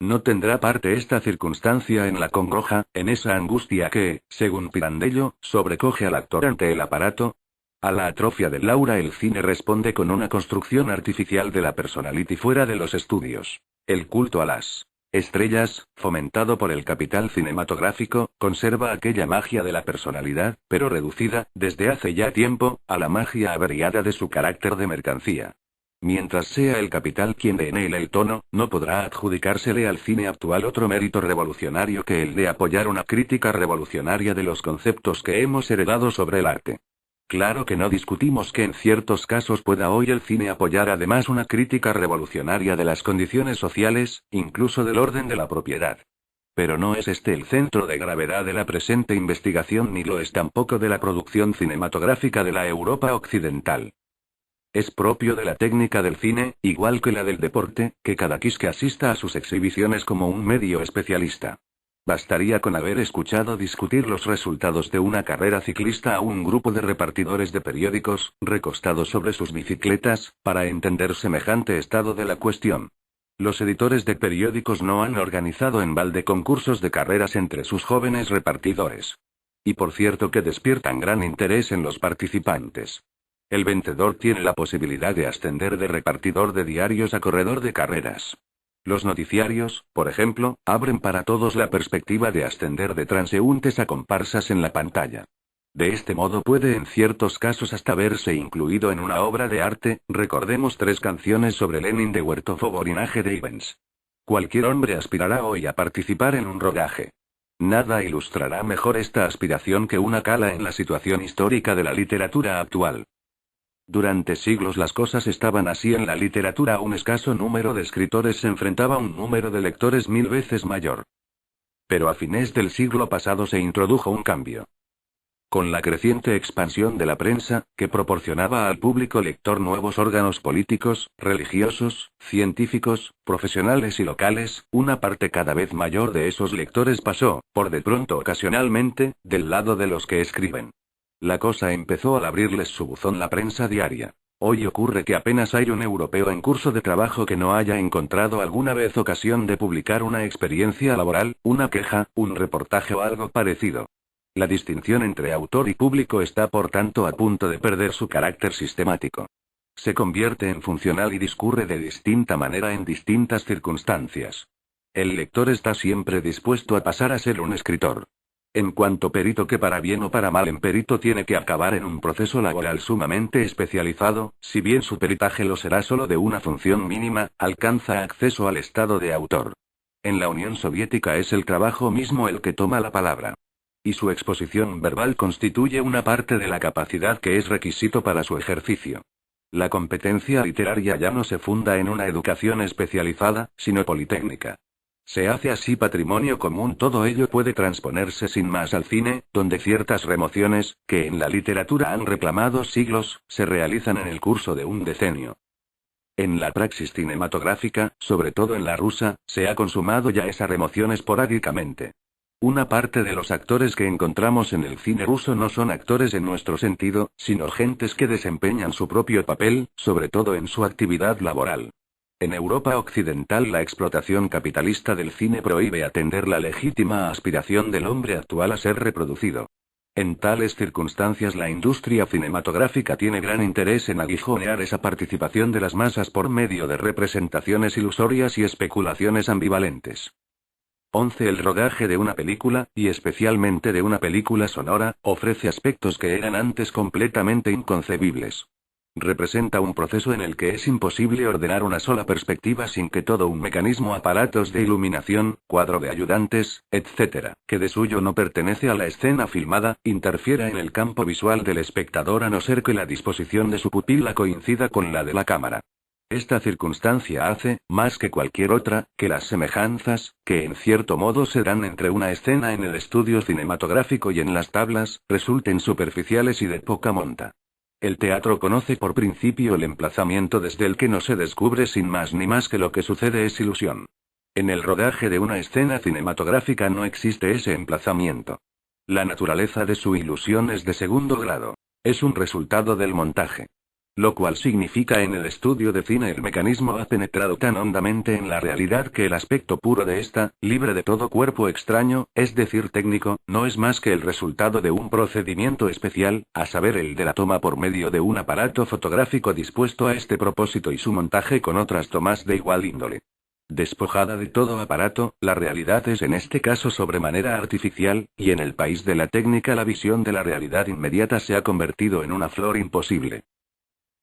No tendrá parte esta circunstancia en la congoja, en esa angustia que, según Pirandello, sobrecoge al actor ante el aparato. A la atrofia del aura el cine responde con una construcción artificial de la personality fuera de los estudios. El culto a las estrellas, fomentado por el capital cinematográfico, conserva aquella magia de la personalidad, pero reducida, desde hace ya tiempo, a la magia averiada de su carácter de mercancía. Mientras sea el capital quien dé en él el tono, no podrá adjudicársele al cine actual otro mérito revolucionario que el de apoyar una crítica revolucionaria de los conceptos que hemos heredado sobre el arte. Claro que no discutimos que en ciertos casos pueda hoy el cine apoyar además una crítica revolucionaria de las condiciones sociales, incluso del orden de la propiedad. Pero no es este el centro de gravedad de la presente investigación, ni lo es tampoco de la producción cinematográfica de la Europa occidental. Es propio de la técnica del cine, igual que la del deporte, que cada quisque asista a sus exhibiciones como un medio especialista. Bastaría con haber escuchado discutir los resultados de una carrera ciclista a un grupo de repartidores de periódicos, recostados sobre sus bicicletas, para entender semejante estado de la cuestión. Los editores de periódicos no han organizado en balde concursos de carreras entre sus jóvenes repartidores. Y por cierto que despiertan gran interés en los participantes. El vencedor tiene la posibilidad de ascender de repartidor de diarios a corredor de carreras. Los noticiarios, por ejemplo, abren para todos la perspectiva de ascender de transeúntes a comparsas en la pantalla. De este modo puede en ciertos casos hasta verse incluido en una obra de arte. Recordemos 3 canciones sobre Lenin de Huertofo Borinaje de Ivens. Cualquier hombre aspirará hoy a participar en un rodaje. Nada ilustrará mejor esta aspiración que una cala en la situación histórica de la literatura actual. Durante siglos las cosas estaban así en la literatura: un escaso número de escritores se enfrentaba a un número de lectores 1000 veces mayor. Pero a fines del siglo pasado se introdujo un cambio. Con la creciente expansión de la prensa, que proporcionaba al público lector nuevos órganos políticos, religiosos, científicos, profesionales y locales, una parte cada vez mayor de esos lectores pasó, por de pronto ocasionalmente, del lado de los que escriben. La cosa empezó al abrirles su buzón la prensa diaria. Hoy ocurre que apenas hay un europeo en curso de trabajo que no haya encontrado alguna vez ocasión de publicar una experiencia laboral, una queja, un reportaje o algo parecido. La distinción entre autor y público está por tanto a punto de perder su carácter sistemático. Se convierte en funcional y discurre de distinta manera en distintas circunstancias. El lector está siempre dispuesto a pasar a ser un escritor. En cuanto perito, que para bien o para mal en perito tiene que acabar en un proceso laboral sumamente especializado, si bien su peritaje lo será solo de una función mínima, alcanza acceso al estado de autor. En la Unión Soviética es el trabajo mismo el que toma la palabra. Y su exposición verbal constituye una parte de la capacidad que es requisito para su ejercicio. La competencia literaria ya no se funda en una educación especializada, sino politécnica. Se hace así patrimonio común. Todo ello puede transponerse sin más al cine, donde ciertas remociones, que en la literatura han reclamado siglos, se realizan en el curso de un decenio. En la praxis cinematográfica, sobre todo en la rusa, se ha consumado ya esa remoción esporádicamente. Una parte de los actores que encontramos en el cine ruso no son actores en nuestro sentido, sino gentes que desempeñan su propio papel, sobre todo en su actividad laboral. En Europa occidental la explotación capitalista del cine prohíbe atender la legítima aspiración del hombre actual a ser reproducido. En tales circunstancias la industria cinematográfica tiene gran interés en aguijonear esa participación de las masas por medio de representaciones ilusorias y especulaciones ambivalentes. 11. El rodaje de una película, y especialmente de una película sonora, ofrece aspectos que eran antes completamente inconcebibles. Representa un proceso en el que es imposible ordenar una sola perspectiva sin que todo un mecanismo, aparatos de iluminación, cuadro de ayudantes, etc., que de suyo no pertenece a la escena filmada, interfiera en el campo visual del espectador a no ser que la disposición de su pupila coincida con la de la cámara. Esta circunstancia hace, más que cualquier otra, que las semejanzas, que en cierto modo se dan entre una escena en el estudio cinematográfico y en las tablas, resulten superficiales y de poca monta. El teatro conoce por principio el emplazamiento desde el que no se descubre sin más ni más que lo que sucede es ilusión. En el rodaje de una escena cinematográfica no existe ese emplazamiento. La naturaleza de su ilusión es de segundo grado. Es un resultado del montaje. Lo cual significa en el estudio de cine el mecanismo ha penetrado tan hondamente en la realidad que el aspecto puro de esta, libre de todo cuerpo extraño, es decir técnico, no es más que el resultado de un procedimiento especial, a saber el de la toma por medio de un aparato fotográfico dispuesto a este propósito y su montaje con otras tomas de igual índole. Despojada de todo aparato, la realidad es en este caso sobremanera artificial, y en el país de la técnica la visión de la realidad inmediata se ha convertido en una flor imposible.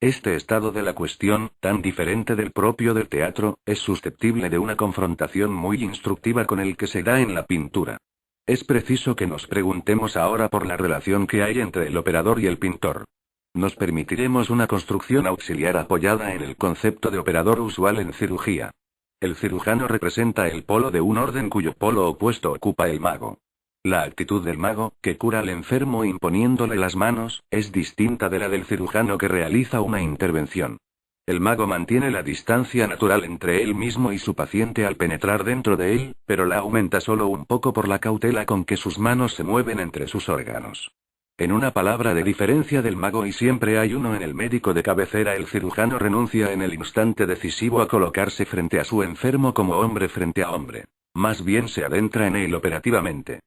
Este estado de la cuestión, tan diferente del propio del teatro, es susceptible de una confrontación muy instructiva con el que se da en la pintura. Es preciso que nos preguntemos ahora por la relación que hay entre el operador y el pintor. Nos permitiremos una construcción auxiliar apoyada en el concepto de operador usual en cirugía. El cirujano representa el polo de un orden cuyo polo opuesto ocupa el mago. La actitud del mago, que cura al enfermo imponiéndole las manos, es distinta de la del cirujano que realiza una intervención. El mago mantiene la distancia natural entre él mismo y su paciente al penetrar dentro de él, pero la aumenta solo un poco por la cautela con que sus manos se mueven entre sus órganos. En una palabra de diferencia del mago y siempre hay uno en el médico de cabecera, el cirujano renuncia en el instante decisivo a colocarse frente a su enfermo como hombre frente a hombre. Más bien se adentra en él operativamente.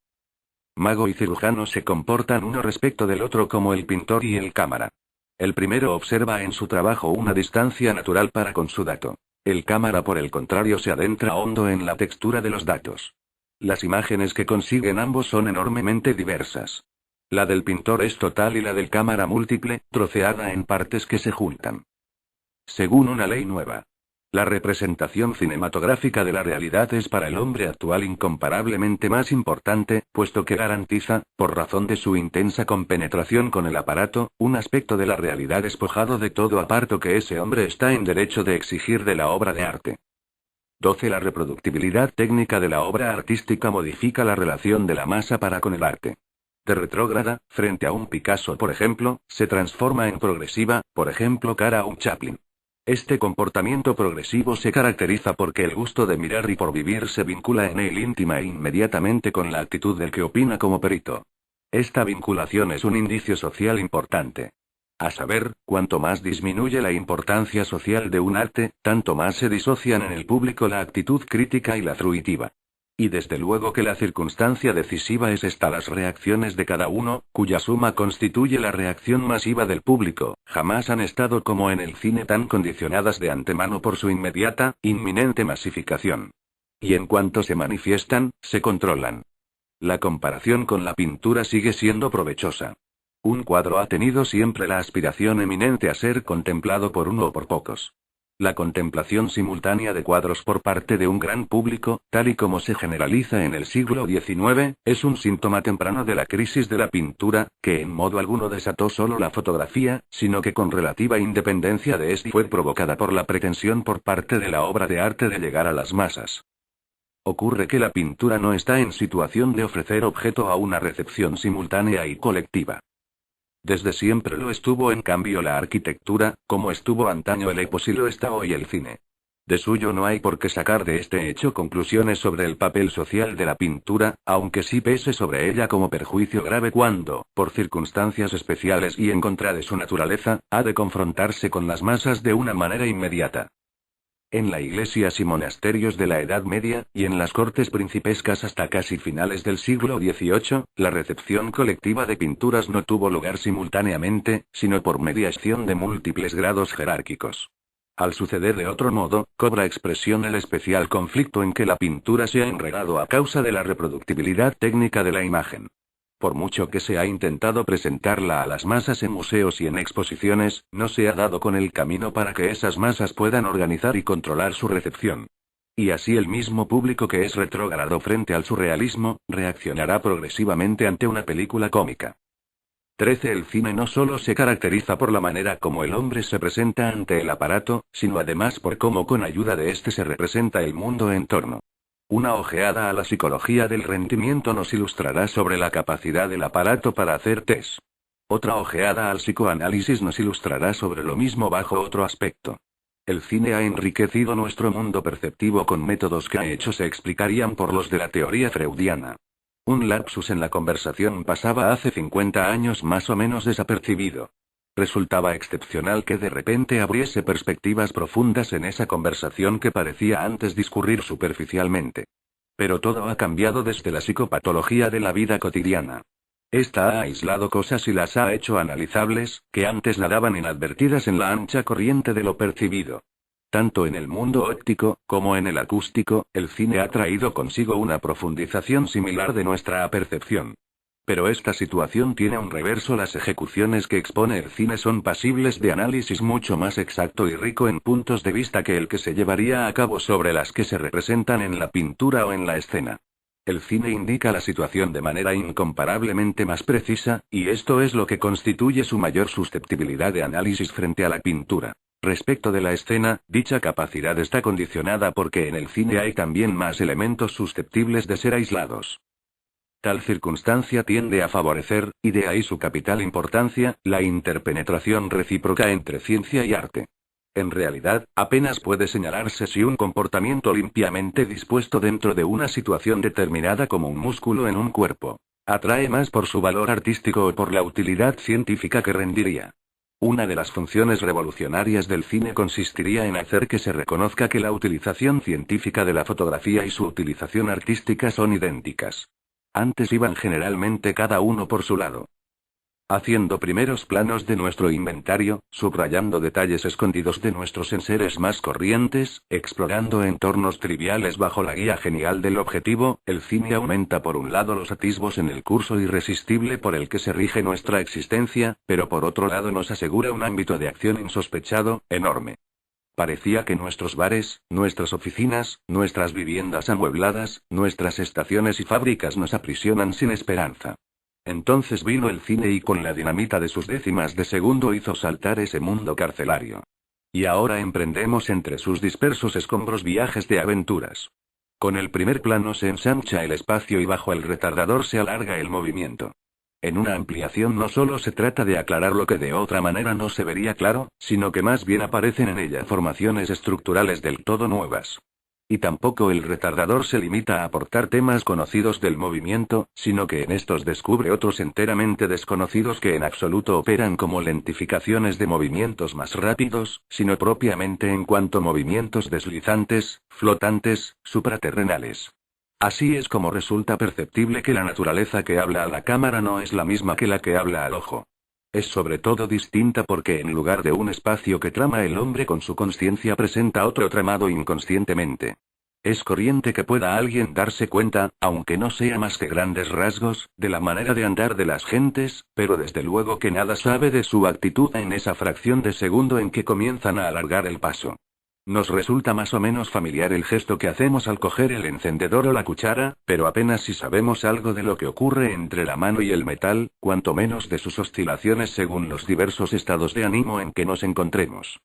Mago y cirujano se comportan uno respecto del otro como el pintor y el cámara. El primero observa en su trabajo una distancia natural para con su dato. El cámara por el contrario se adentra hondo en la textura de los datos. Las imágenes que consiguen ambos son enormemente diversas. La del pintor es total y la del cámara múltiple, troceada en partes que se juntan. Según una ley nueva, la representación cinematográfica de la realidad es para el hombre actual incomparablemente más importante, puesto que garantiza, por razón de su intensa compenetración con el aparato, un aspecto de la realidad despojado de todo aparto que ese hombre está en derecho de exigir de la obra de arte. 12. La reproductibilidad técnica de la obra artística modifica la relación de la masa para con el arte. De retrógrada, frente a un Picasso por ejemplo, se transforma en progresiva, por ejemplo cara a un Chaplin. Este comportamiento progresivo se caracteriza porque el gusto de mirar y por vivir se vincula en él íntima e inmediatamente con la actitud del que opina como perito. Esta vinculación es un indicio social importante. A saber, cuanto más disminuye la importancia social de un arte, tanto más se disocian en el público la actitud crítica y la fruitiva. Y desde luego que la circunstancia decisiva es esta: las reacciones de cada uno, cuya suma constituye la reacción masiva del público, jamás han estado como en el cine tan condicionadas de antemano por su inmediata, inminente masificación. Y en cuanto se manifiestan, se controlan. La comparación con la pintura sigue siendo provechosa. Un cuadro ha tenido siempre la aspiración eminente a ser contemplado por uno o por pocos. La contemplación simultánea de cuadros por parte de un gran público, tal y como se generaliza en el siglo XIX, es un síntoma temprano de la crisis de la pintura, que en modo alguno desató solo la fotografía, sino que con relativa independencia de ésta fue provocada por la pretensión por parte de la obra de arte de llegar a las masas. Ocurre que la pintura no está en situación de ofrecer objeto a una recepción simultánea y colectiva. Desde siempre lo estuvo en cambio la arquitectura, como estuvo antaño el epos y lo está hoy el cine. De suyo no hay por qué sacar de este hecho conclusiones sobre el papel social de la pintura, aunque sí pese sobre ella como perjuicio grave cuando, por circunstancias especiales y en contra de su naturaleza, ha de confrontarse con las masas de una manera inmediata. En las iglesias y monasterios de la Edad Media, y en las cortes principescas hasta casi finales del siglo XVIII, la recepción colectiva de pinturas no tuvo lugar simultáneamente, sino por mediación de múltiples grados jerárquicos. Al suceder de otro modo, cobra expresión el especial conflicto en que la pintura se ha enredado a causa de la reproductibilidad técnica de la imagen. Por mucho que se ha intentado presentarla a las masas en museos y en exposiciones, no se ha dado con el camino para que esas masas puedan organizar y controlar su recepción. Y así el mismo público que es retrógrado frente al surrealismo, reaccionará progresivamente ante una película cómica. 13. El cine no solo se caracteriza por la manera como el hombre se presenta ante el aparato, sino además por cómo con ayuda de este se representa el mundo en torno. Una ojeada a la psicología del rendimiento nos ilustrará sobre la capacidad del aparato para hacer test. Otra ojeada al psicoanálisis nos ilustrará sobre lo mismo bajo otro aspecto. El cine ha enriquecido nuestro mundo perceptivo con métodos que a hecho se explicarían por los de la teoría freudiana. Un lapsus en la conversación pasaba hace 50 años más o menos desapercibido. Resultaba excepcional que de repente abriese perspectivas profundas en esa conversación que parecía antes discurrir superficialmente. Pero todo ha cambiado desde la psicopatología de la vida cotidiana. Esta ha aislado cosas y las ha hecho analizables, que antes nadaban inadvertidas en la ancha corriente de lo percibido. Tanto en el mundo óptico, como en el acústico, el cine ha traído consigo una profundización similar de nuestra percepción. Pero esta situación tiene un reverso: las ejecuciones que expone el cine son pasibles de análisis mucho más exacto y rico en puntos de vista que el que se llevaría a cabo sobre las que se representan en la pintura o en la escena. El cine indica la situación de manera incomparablemente más precisa, y esto es lo que constituye su mayor susceptibilidad de análisis frente a la pintura. Respecto de la escena, dicha capacidad está condicionada porque en el cine hay también más elementos susceptibles de ser aislados. Tal circunstancia tiende a favorecer, y de ahí su capital importancia, la interpenetración recíproca entre ciencia y arte. En realidad, apenas puede señalarse si un comportamiento limpiamente dispuesto dentro de una situación determinada como un músculo en un cuerpo atrae más por su valor artístico o por la utilidad científica que rendiría. Una de las funciones revolucionarias del cine consistiría en hacer que se reconozca que la utilización científica de la fotografía y su utilización artística son idénticas. Antes iban generalmente cada uno por su lado, haciendo primeros planos de nuestro inventario, subrayando detalles escondidos de nuestros enseres más corrientes, explorando entornos triviales bajo la guía genial del objetivo. El cine aumenta por un lado los atisbos en el curso irresistible por el que se rige nuestra existencia, pero por otro lado nos asegura un ámbito de acción insospechado, enorme. Parecía que nuestros bares, nuestras oficinas, nuestras viviendas amuebladas, nuestras estaciones y fábricas nos aprisionan sin esperanza. Entonces vino el cine y con la dinamita de sus décimas de segundo hizo saltar ese mundo carcelario. Y ahora emprendemos entre sus dispersos escombros viajes de aventuras. Con el primer plano se ensancha el espacio y bajo el retardador se alarga el movimiento. En una ampliación no solo se trata de aclarar lo que de otra manera no se vería claro, sino que más bien aparecen en ella formaciones estructurales del todo nuevas. Y tampoco el retardador se limita a aportar temas conocidos del movimiento, sino que en estos descubre otros enteramente desconocidos que en absoluto operan como lentificaciones de movimientos más rápidos, sino propiamente en cuanto movimientos deslizantes, flotantes, supraterrenales. Así es como resulta perceptible que la naturaleza que habla a la cámara no es la misma que la que habla al ojo. Es sobre todo distinta porque en lugar de un espacio que trama el hombre con su consciencia presenta otro tramado inconscientemente. Es corriente que pueda alguien darse cuenta, aunque no sea más que grandes rasgos, de la manera de andar de las gentes, pero desde luego que nada sabe de su actitud en esa fracción de segundo en que comienzan a alargar el paso. Nos resulta más o menos familiar el gesto que hacemos al coger el encendedor o la cuchara, pero apenas si sabemos algo de lo que ocurre entre la mano y el metal, cuanto menos de sus oscilaciones según los diversos estados de ánimo en que nos encontremos.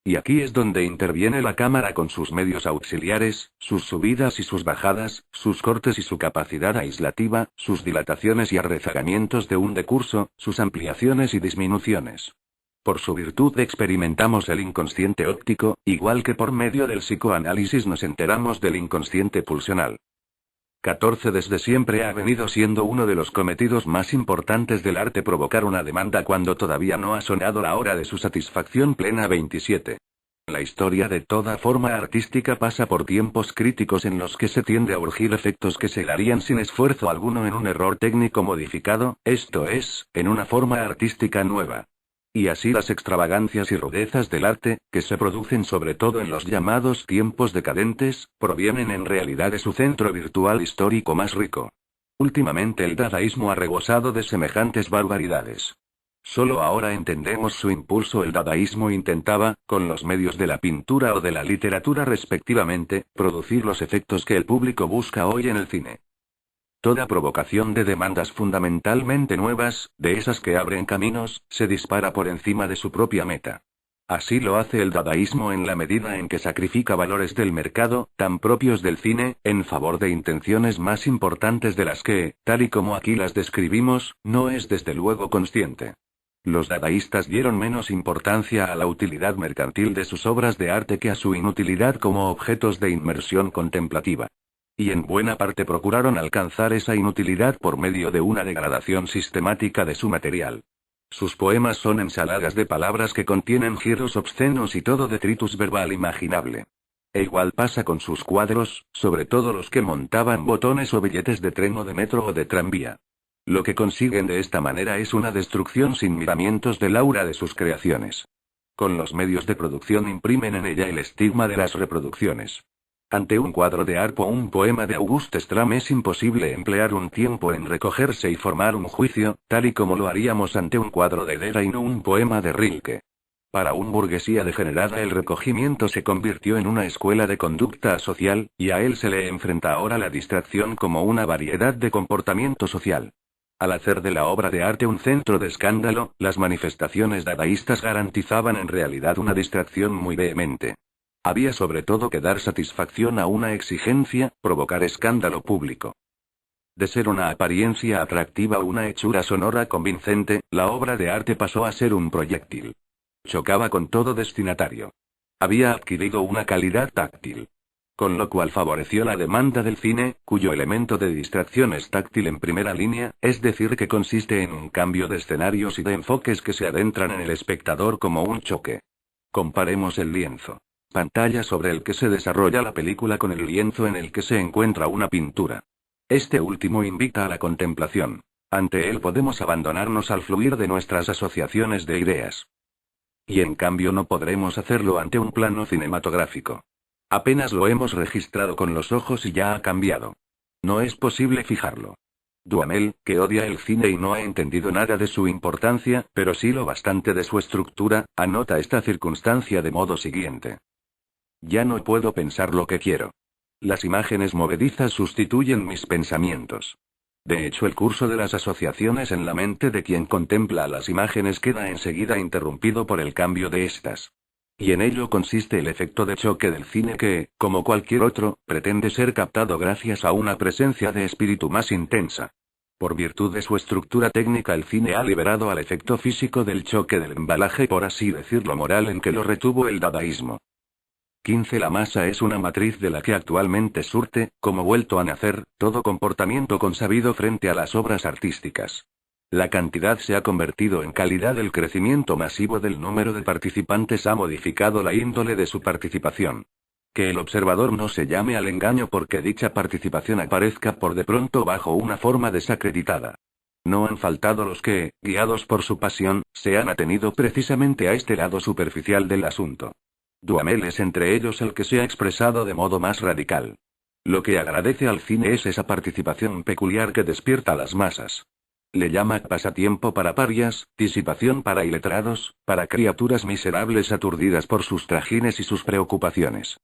Y aquí es donde interviene la cámara con sus medios auxiliares, sus subidas y sus bajadas, sus cortes y su capacidad aislativa, sus dilataciones y arrezagamientos de un decurso, sus ampliaciones y disminuciones. Por su virtud experimentamos el inconsciente óptico, igual que por medio del psicoanálisis nos enteramos del inconsciente pulsional. 14. Desde siempre ha venido siendo uno de los cometidos más importantes del arte provocar una demanda cuando todavía no ha sonado la hora de su satisfacción plena. 27. La historia de toda forma artística pasa por tiempos críticos en los que se tiende a urgir efectos que se darían sin esfuerzo alguno en un error técnico modificado, esto es, en una forma artística nueva. Y así las extravagancias y rudezas del arte, que se producen sobre todo en los llamados tiempos decadentes, provienen en realidad de su centro virtual histórico más rico. Últimamente el dadaísmo ha rebosado de semejantes barbaridades. Solo ahora entendemos su impulso. El dadaísmo intentaba, con los medios de la pintura o de la literatura respectivamente, producir los efectos que el público busca hoy en el cine. Toda provocación de demandas fundamentalmente nuevas, de esas que abren caminos, se dispara por encima de su propia meta. Así lo hace el dadaísmo en la medida en que sacrifica valores del mercado, tan propios del cine, en favor de intenciones más importantes de las que, tal y como aquí las describimos, no es desde luego consciente. Los dadaístas dieron menos importancia a la utilidad mercantil de sus obras de arte que a su inutilidad como objetos de inmersión contemplativa. Y en buena parte procuraron alcanzar esa inutilidad por medio de una degradación sistemática de su material. Sus poemas son ensaladas de palabras que contienen giros obscenos y todo detritus verbal imaginable. E igual pasa con sus cuadros, sobre todo los que montaban botones o billetes de tren o de metro o de tranvía. Lo que consiguen de esta manera es una destrucción sin miramientos del aura de sus creaciones. Con los medios de producción imprimen en ella el estigma de las reproducciones. Ante un cuadro de Arpo o un poema de Auguste Stram es imposible emplear un tiempo en recogerse y formar un juicio, tal y como lo haríamos ante un cuadro de Derain o un poema de Rilke. Para un burguesía degenerada el recogimiento se convirtió en una escuela de conducta social, y a él se le enfrenta ahora la distracción como una variedad de comportamiento social. Al hacer de la obra de arte un centro de escándalo, las manifestaciones dadaístas garantizaban en realidad una distracción muy vehemente. Había sobre todo que dar satisfacción a una exigencia, provocar escándalo público. De ser una apariencia atractiva o una hechura sonora convincente, la obra de arte pasó a ser un proyectil. Chocaba con todo destinatario. Había adquirido una calidad táctil. Con lo cual favoreció la demanda del cine, cuyo elemento de distracción es táctil en primera línea, es decir que consiste en un cambio de escenarios y de enfoques que se adentran en el espectador como un choque. Comparemos el lienzo. Pantalla sobre el que se desarrolla la película con el lienzo en el que se encuentra una pintura. Este último invita a la contemplación. Ante él podemos abandonarnos al fluir de nuestras asociaciones de ideas. Y en cambio no podremos hacerlo ante un plano cinematográfico. Apenas lo hemos registrado con los ojos y ya ha cambiado. No es posible fijarlo. Duhamel, que odia el cine y no ha entendido nada de su importancia, pero sí lo bastante de su estructura, anota esta circunstancia de modo siguiente. Ya no puedo pensar lo que quiero. Las imágenes movedizas sustituyen mis pensamientos. De hecho, el curso de las asociaciones en la mente de quien contempla las imágenes queda enseguida interrumpido por el cambio de estas. Y en ello consiste el efecto de choque del cine que, como cualquier otro, pretende ser captado gracias a una presencia de espíritu más intensa. Por virtud de su estructura técnica, el cine ha liberado al efecto físico del choque del embalaje, por así decirlo moral, en que lo retuvo el dadaísmo. 15. La masa es una matriz de la que actualmente surte, como vuelto a nacer, todo comportamiento consabido frente a las obras artísticas. La cantidad se ha convertido en calidad. El crecimiento masivo del número de participantes ha modificado la índole de su participación. Que el observador no se llame al engaño porque dicha participación aparezca por de pronto bajo una forma desacreditada. No han faltado los que, guiados por su pasión, se han atenido precisamente a este lado superficial del asunto. Duhamel es entre ellos el que se ha expresado de modo más radical. Lo que agradece al cine es esa participación peculiar que despierta a las masas. Le llama pasatiempo para parias, disipación para iletrados, para criaturas miserables aturdidas por sus trajines y sus preocupaciones.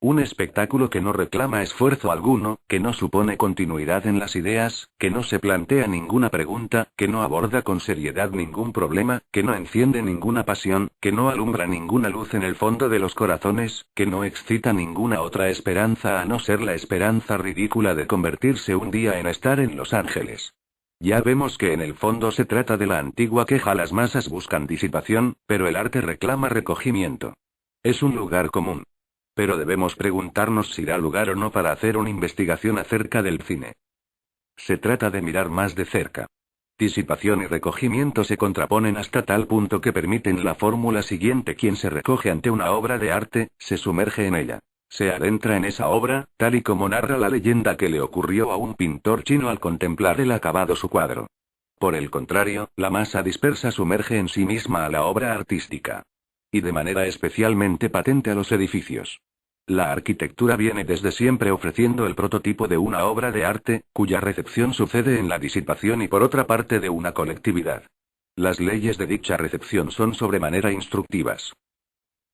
Un espectáculo que no reclama esfuerzo alguno, que no supone continuidad en las ideas, que no se plantea ninguna pregunta, que no aborda con seriedad ningún problema, que no enciende ninguna pasión, que no alumbra ninguna luz en el fondo de los corazones, que no excita ninguna otra esperanza a no ser la esperanza ridícula de convertirse un día en estar en Los Ángeles. Ya vemos que en el fondo se trata de la antigua queja: las masas buscan disipación, pero el arte reclama recogimiento. Es un lugar común. Pero debemos preguntarnos si da lugar o no para hacer una investigación acerca del cine. Se trata de mirar más de cerca. Disipación y recogimiento se contraponen hasta tal punto que permiten la fórmula siguiente: quien se recoge ante una obra de arte, se sumerge en ella. Se adentra en esa obra, tal y como narra la leyenda que le ocurrió a un pintor chino al contemplar el acabado su cuadro. Por el contrario, la masa dispersa sumerge en sí misma a la obra artística. Y de manera especialmente patente a los edificios. La arquitectura viene desde siempre ofreciendo el prototipo de una obra de arte, cuya recepción sucede en la disipación y por otra parte de una colectividad. Las leyes de dicha recepción son sobremanera instructivas.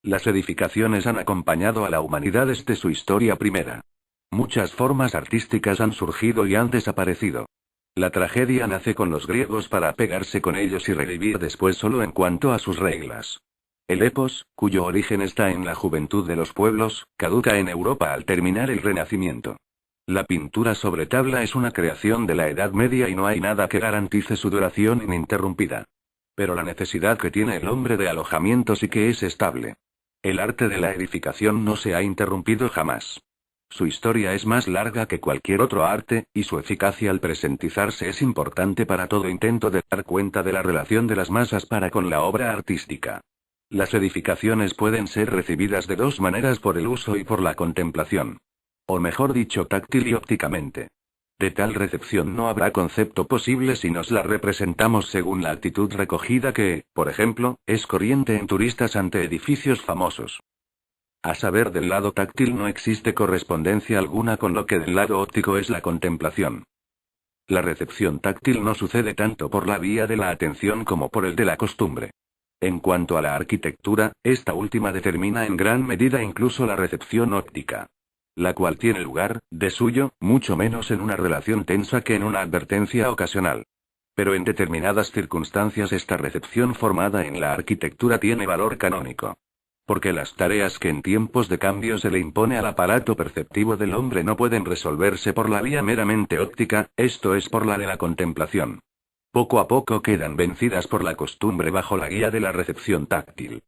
Las edificaciones han acompañado a la humanidad desde su historia primera. Muchas formas artísticas han surgido y han desaparecido. La tragedia nace con los griegos para pegarse con ellos y revivir después solo en cuanto a sus reglas. El epos, cuyo origen está en la juventud de los pueblos, caduca en Europa al terminar el Renacimiento. La pintura sobre tabla es una creación de la Edad Media y no hay nada que garantice su duración ininterrumpida. Pero la necesidad que tiene el hombre de alojamiento sí que es estable. El arte de la edificación no se ha interrumpido jamás. Su historia es más larga que cualquier otro arte, y su eficacia al presentizarse es importante para todo intento de dar cuenta de la relación de las masas para con la obra artística. Las edificaciones pueden ser recibidas de dos maneras: por el uso y por la contemplación. O mejor dicho, táctil y ópticamente. De tal recepción no habrá concepto posible si nos la representamos según la actitud recogida que, por ejemplo, es corriente en turistas ante edificios famosos. A saber, del lado táctil no existe correspondencia alguna con lo que del lado óptico es la contemplación. La recepción táctil no sucede tanto por la vía de la atención como por el de la costumbre. En cuanto a la arquitectura, esta última determina en gran medida incluso la recepción óptica. La cual tiene lugar, de suyo, mucho menos en una relación tensa que en una advertencia ocasional. Pero en determinadas circunstancias esta recepción formada en la arquitectura tiene valor canónico. Porque las tareas que en tiempos de cambio se le impone al aparato perceptivo del hombre no pueden resolverse por la vía meramente óptica, esto es, por la de la contemplación. Poco a poco quedan vencidas por la costumbre bajo la guía de la recepción táctil.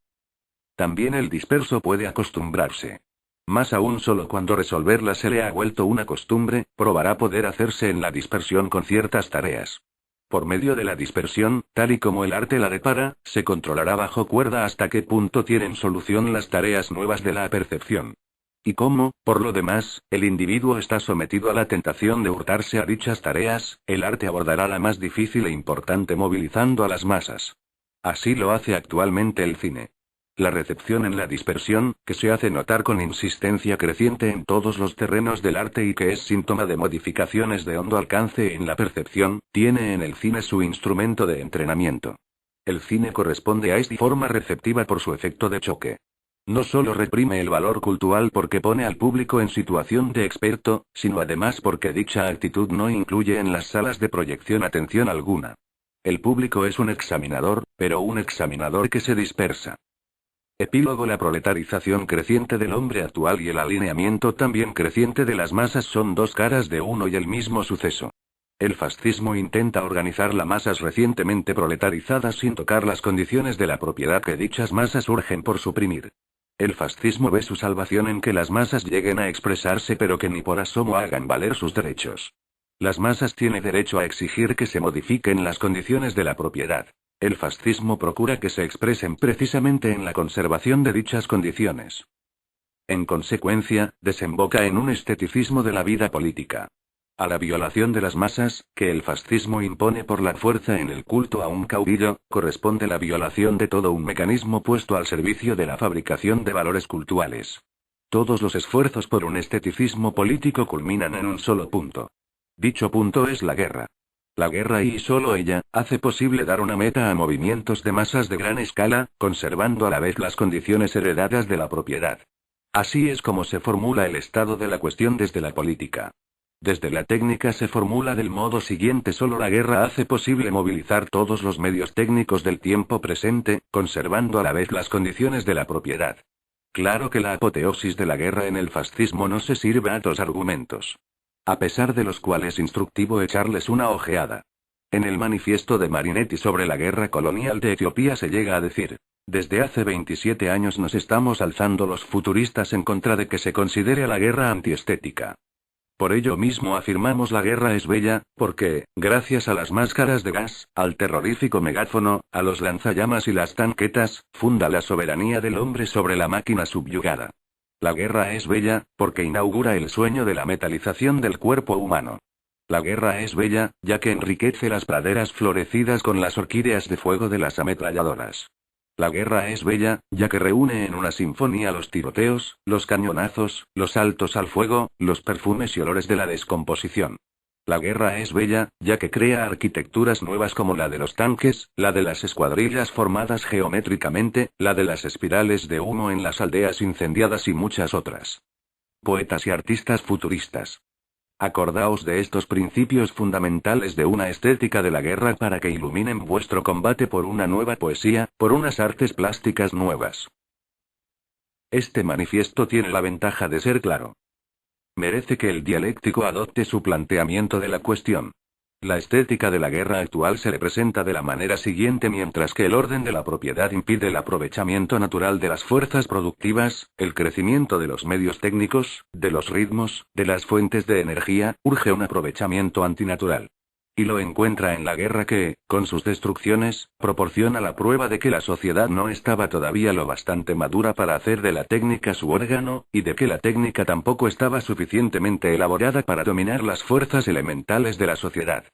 También el disperso puede acostumbrarse. Más aún, solo cuando resolverla se le ha vuelto una costumbre, probará poder hacerse en la dispersión con ciertas tareas. Por medio de la dispersión, tal y como el arte la depara, se controlará bajo cuerda hasta qué punto tienen solución las tareas nuevas de la percepción. Y como, por lo demás, el individuo está sometido a la tentación de hurtarse a dichas tareas, el arte abordará la más difícil e importante movilizando a las masas. Así lo hace actualmente el cine. La recepción en la dispersión, que se hace notar con insistencia creciente en todos los terrenos del arte y que es síntoma de modificaciones de hondo alcance en la percepción, tiene en el cine su instrumento de entrenamiento. El cine corresponde a esta forma receptiva por su efecto de choque. No solo reprime el valor cultural porque pone al público en situación de experto, sino además porque dicha actitud no incluye en las salas de proyección atención alguna. El público es un examinador, pero un examinador que se dispersa. Epílogo: la proletarización creciente del hombre actual y el alineamiento también creciente de las masas son dos caras de uno y el mismo suceso. El fascismo intenta organizar las masas recientemente proletarizadas sin tocar las condiciones de la propiedad que dichas masas urgen por suprimir. El fascismo ve su salvación en que las masas lleguen a expresarse pero que ni por asomo hagan valer sus derechos. Las masas tienen derecho a exigir que se modifiquen las condiciones de la propiedad. El fascismo procura que se expresen precisamente en la conservación de dichas condiciones. En consecuencia, desemboca en un esteticismo de la vida política. A la violación de las masas, que el fascismo impone por la fuerza en el culto a un caudillo, corresponde la violación de todo un mecanismo puesto al servicio de la fabricación de valores cultuales. Todos los esfuerzos por un esteticismo político culminan en un solo punto. Dicho punto es la guerra. La guerra, y solo ella, hace posible dar una meta a movimientos de masas de gran escala, conservando a la vez las condiciones heredadas de la propiedad. Así es como se formula el estado de la cuestión desde la política. Desde la técnica se formula del modo siguiente: solo la guerra hace posible movilizar todos los medios técnicos del tiempo presente, conservando a la vez las condiciones de la propiedad. Claro que la apoteosis de la guerra en el fascismo no se sirve a otros argumentos. A pesar de los cuales es instructivo echarles una ojeada. En el manifiesto de Marinetti sobre la guerra colonial de Etiopía se llega a decir: desde hace 27 años nos estamos alzando los futuristas en contra de que se considere a la guerra antiestética. Por ello mismo afirmamos: la guerra es bella, porque, gracias a las máscaras de gas, al terrorífico megáfono, a los lanzallamas y las tanquetas, funda la soberanía del hombre sobre la máquina subyugada. La guerra es bella, porque inaugura el sueño de la metalización del cuerpo humano. La guerra es bella, ya que enriquece las praderas florecidas con las orquídeas de fuego de las ametralladoras. La guerra es bella, ya que reúne en una sinfonía los tiroteos, los cañonazos, los saltos al fuego, los perfumes y olores de la descomposición. La guerra es bella, ya que crea arquitecturas nuevas como la de los tanques, la de las escuadrillas formadas geométricamente, la de las espirales de humo en las aldeas incendiadas y muchas otras. Poetas y artistas futuristas. Acordaos de estos principios fundamentales de una estética de la guerra para que iluminen vuestro combate por una nueva poesía, por unas artes plásticas nuevas. Este manifiesto tiene la ventaja de ser claro. Merece que el dialéctico adopte su planteamiento de la cuestión. La estética de la guerra actual se le presenta de la manera siguiente: mientras que el orden de la propiedad impide el aprovechamiento natural de las fuerzas productivas, el crecimiento de los medios técnicos, de los ritmos, de las fuentes de energía, urge un aprovechamiento antinatural. Y lo encuentra en la guerra que, con sus destrucciones, proporciona la prueba de que la sociedad no estaba todavía lo bastante madura para hacer de la técnica su órgano, y de que la técnica tampoco estaba suficientemente elaborada para dominar las fuerzas elementales de la sociedad.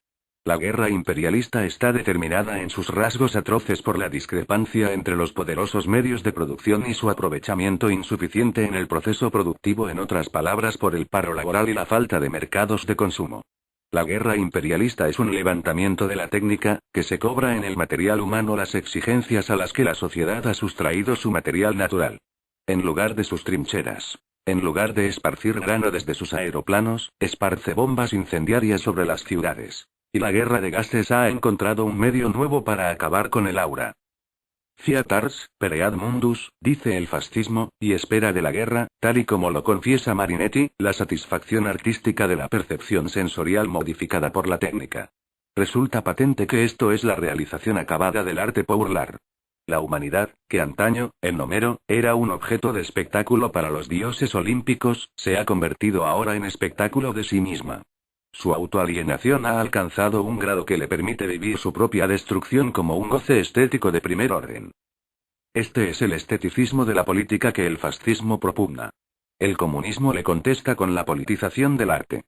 La guerra imperialista está determinada en sus rasgos atroces por la discrepancia entre los poderosos medios de producción y su aprovechamiento insuficiente en el proceso productivo, en otras palabras, por el paro laboral y la falta de mercados de consumo. La guerra imperialista es un levantamiento de la técnica, que se cobra en el material humano las exigencias a las que la sociedad ha sustraído su material natural. En lugar de sus trincheras, en lugar de esparcir grano desde sus aeroplanos, esparce bombas incendiarias sobre las ciudades. Y la guerra de gases ha encontrado un medio nuevo para acabar con el aura. Fiat ars, pereat mundus, dice el fascismo, y espera de la guerra, tal y como lo confiesa Marinetti, la satisfacción artística de la percepción sensorial modificada por la técnica. Resulta patente que esto es la realización acabada del arte popular. La humanidad, que antaño, en Homero, era un objeto de espectáculo para los dioses olímpicos, se ha convertido ahora en espectáculo de sí misma. Su autoalienación ha alcanzado un grado que le permite vivir su propia destrucción como un goce estético de primer orden. Este es el esteticismo de la política que el fascismo propugna. El comunismo le contesta con la politización del arte.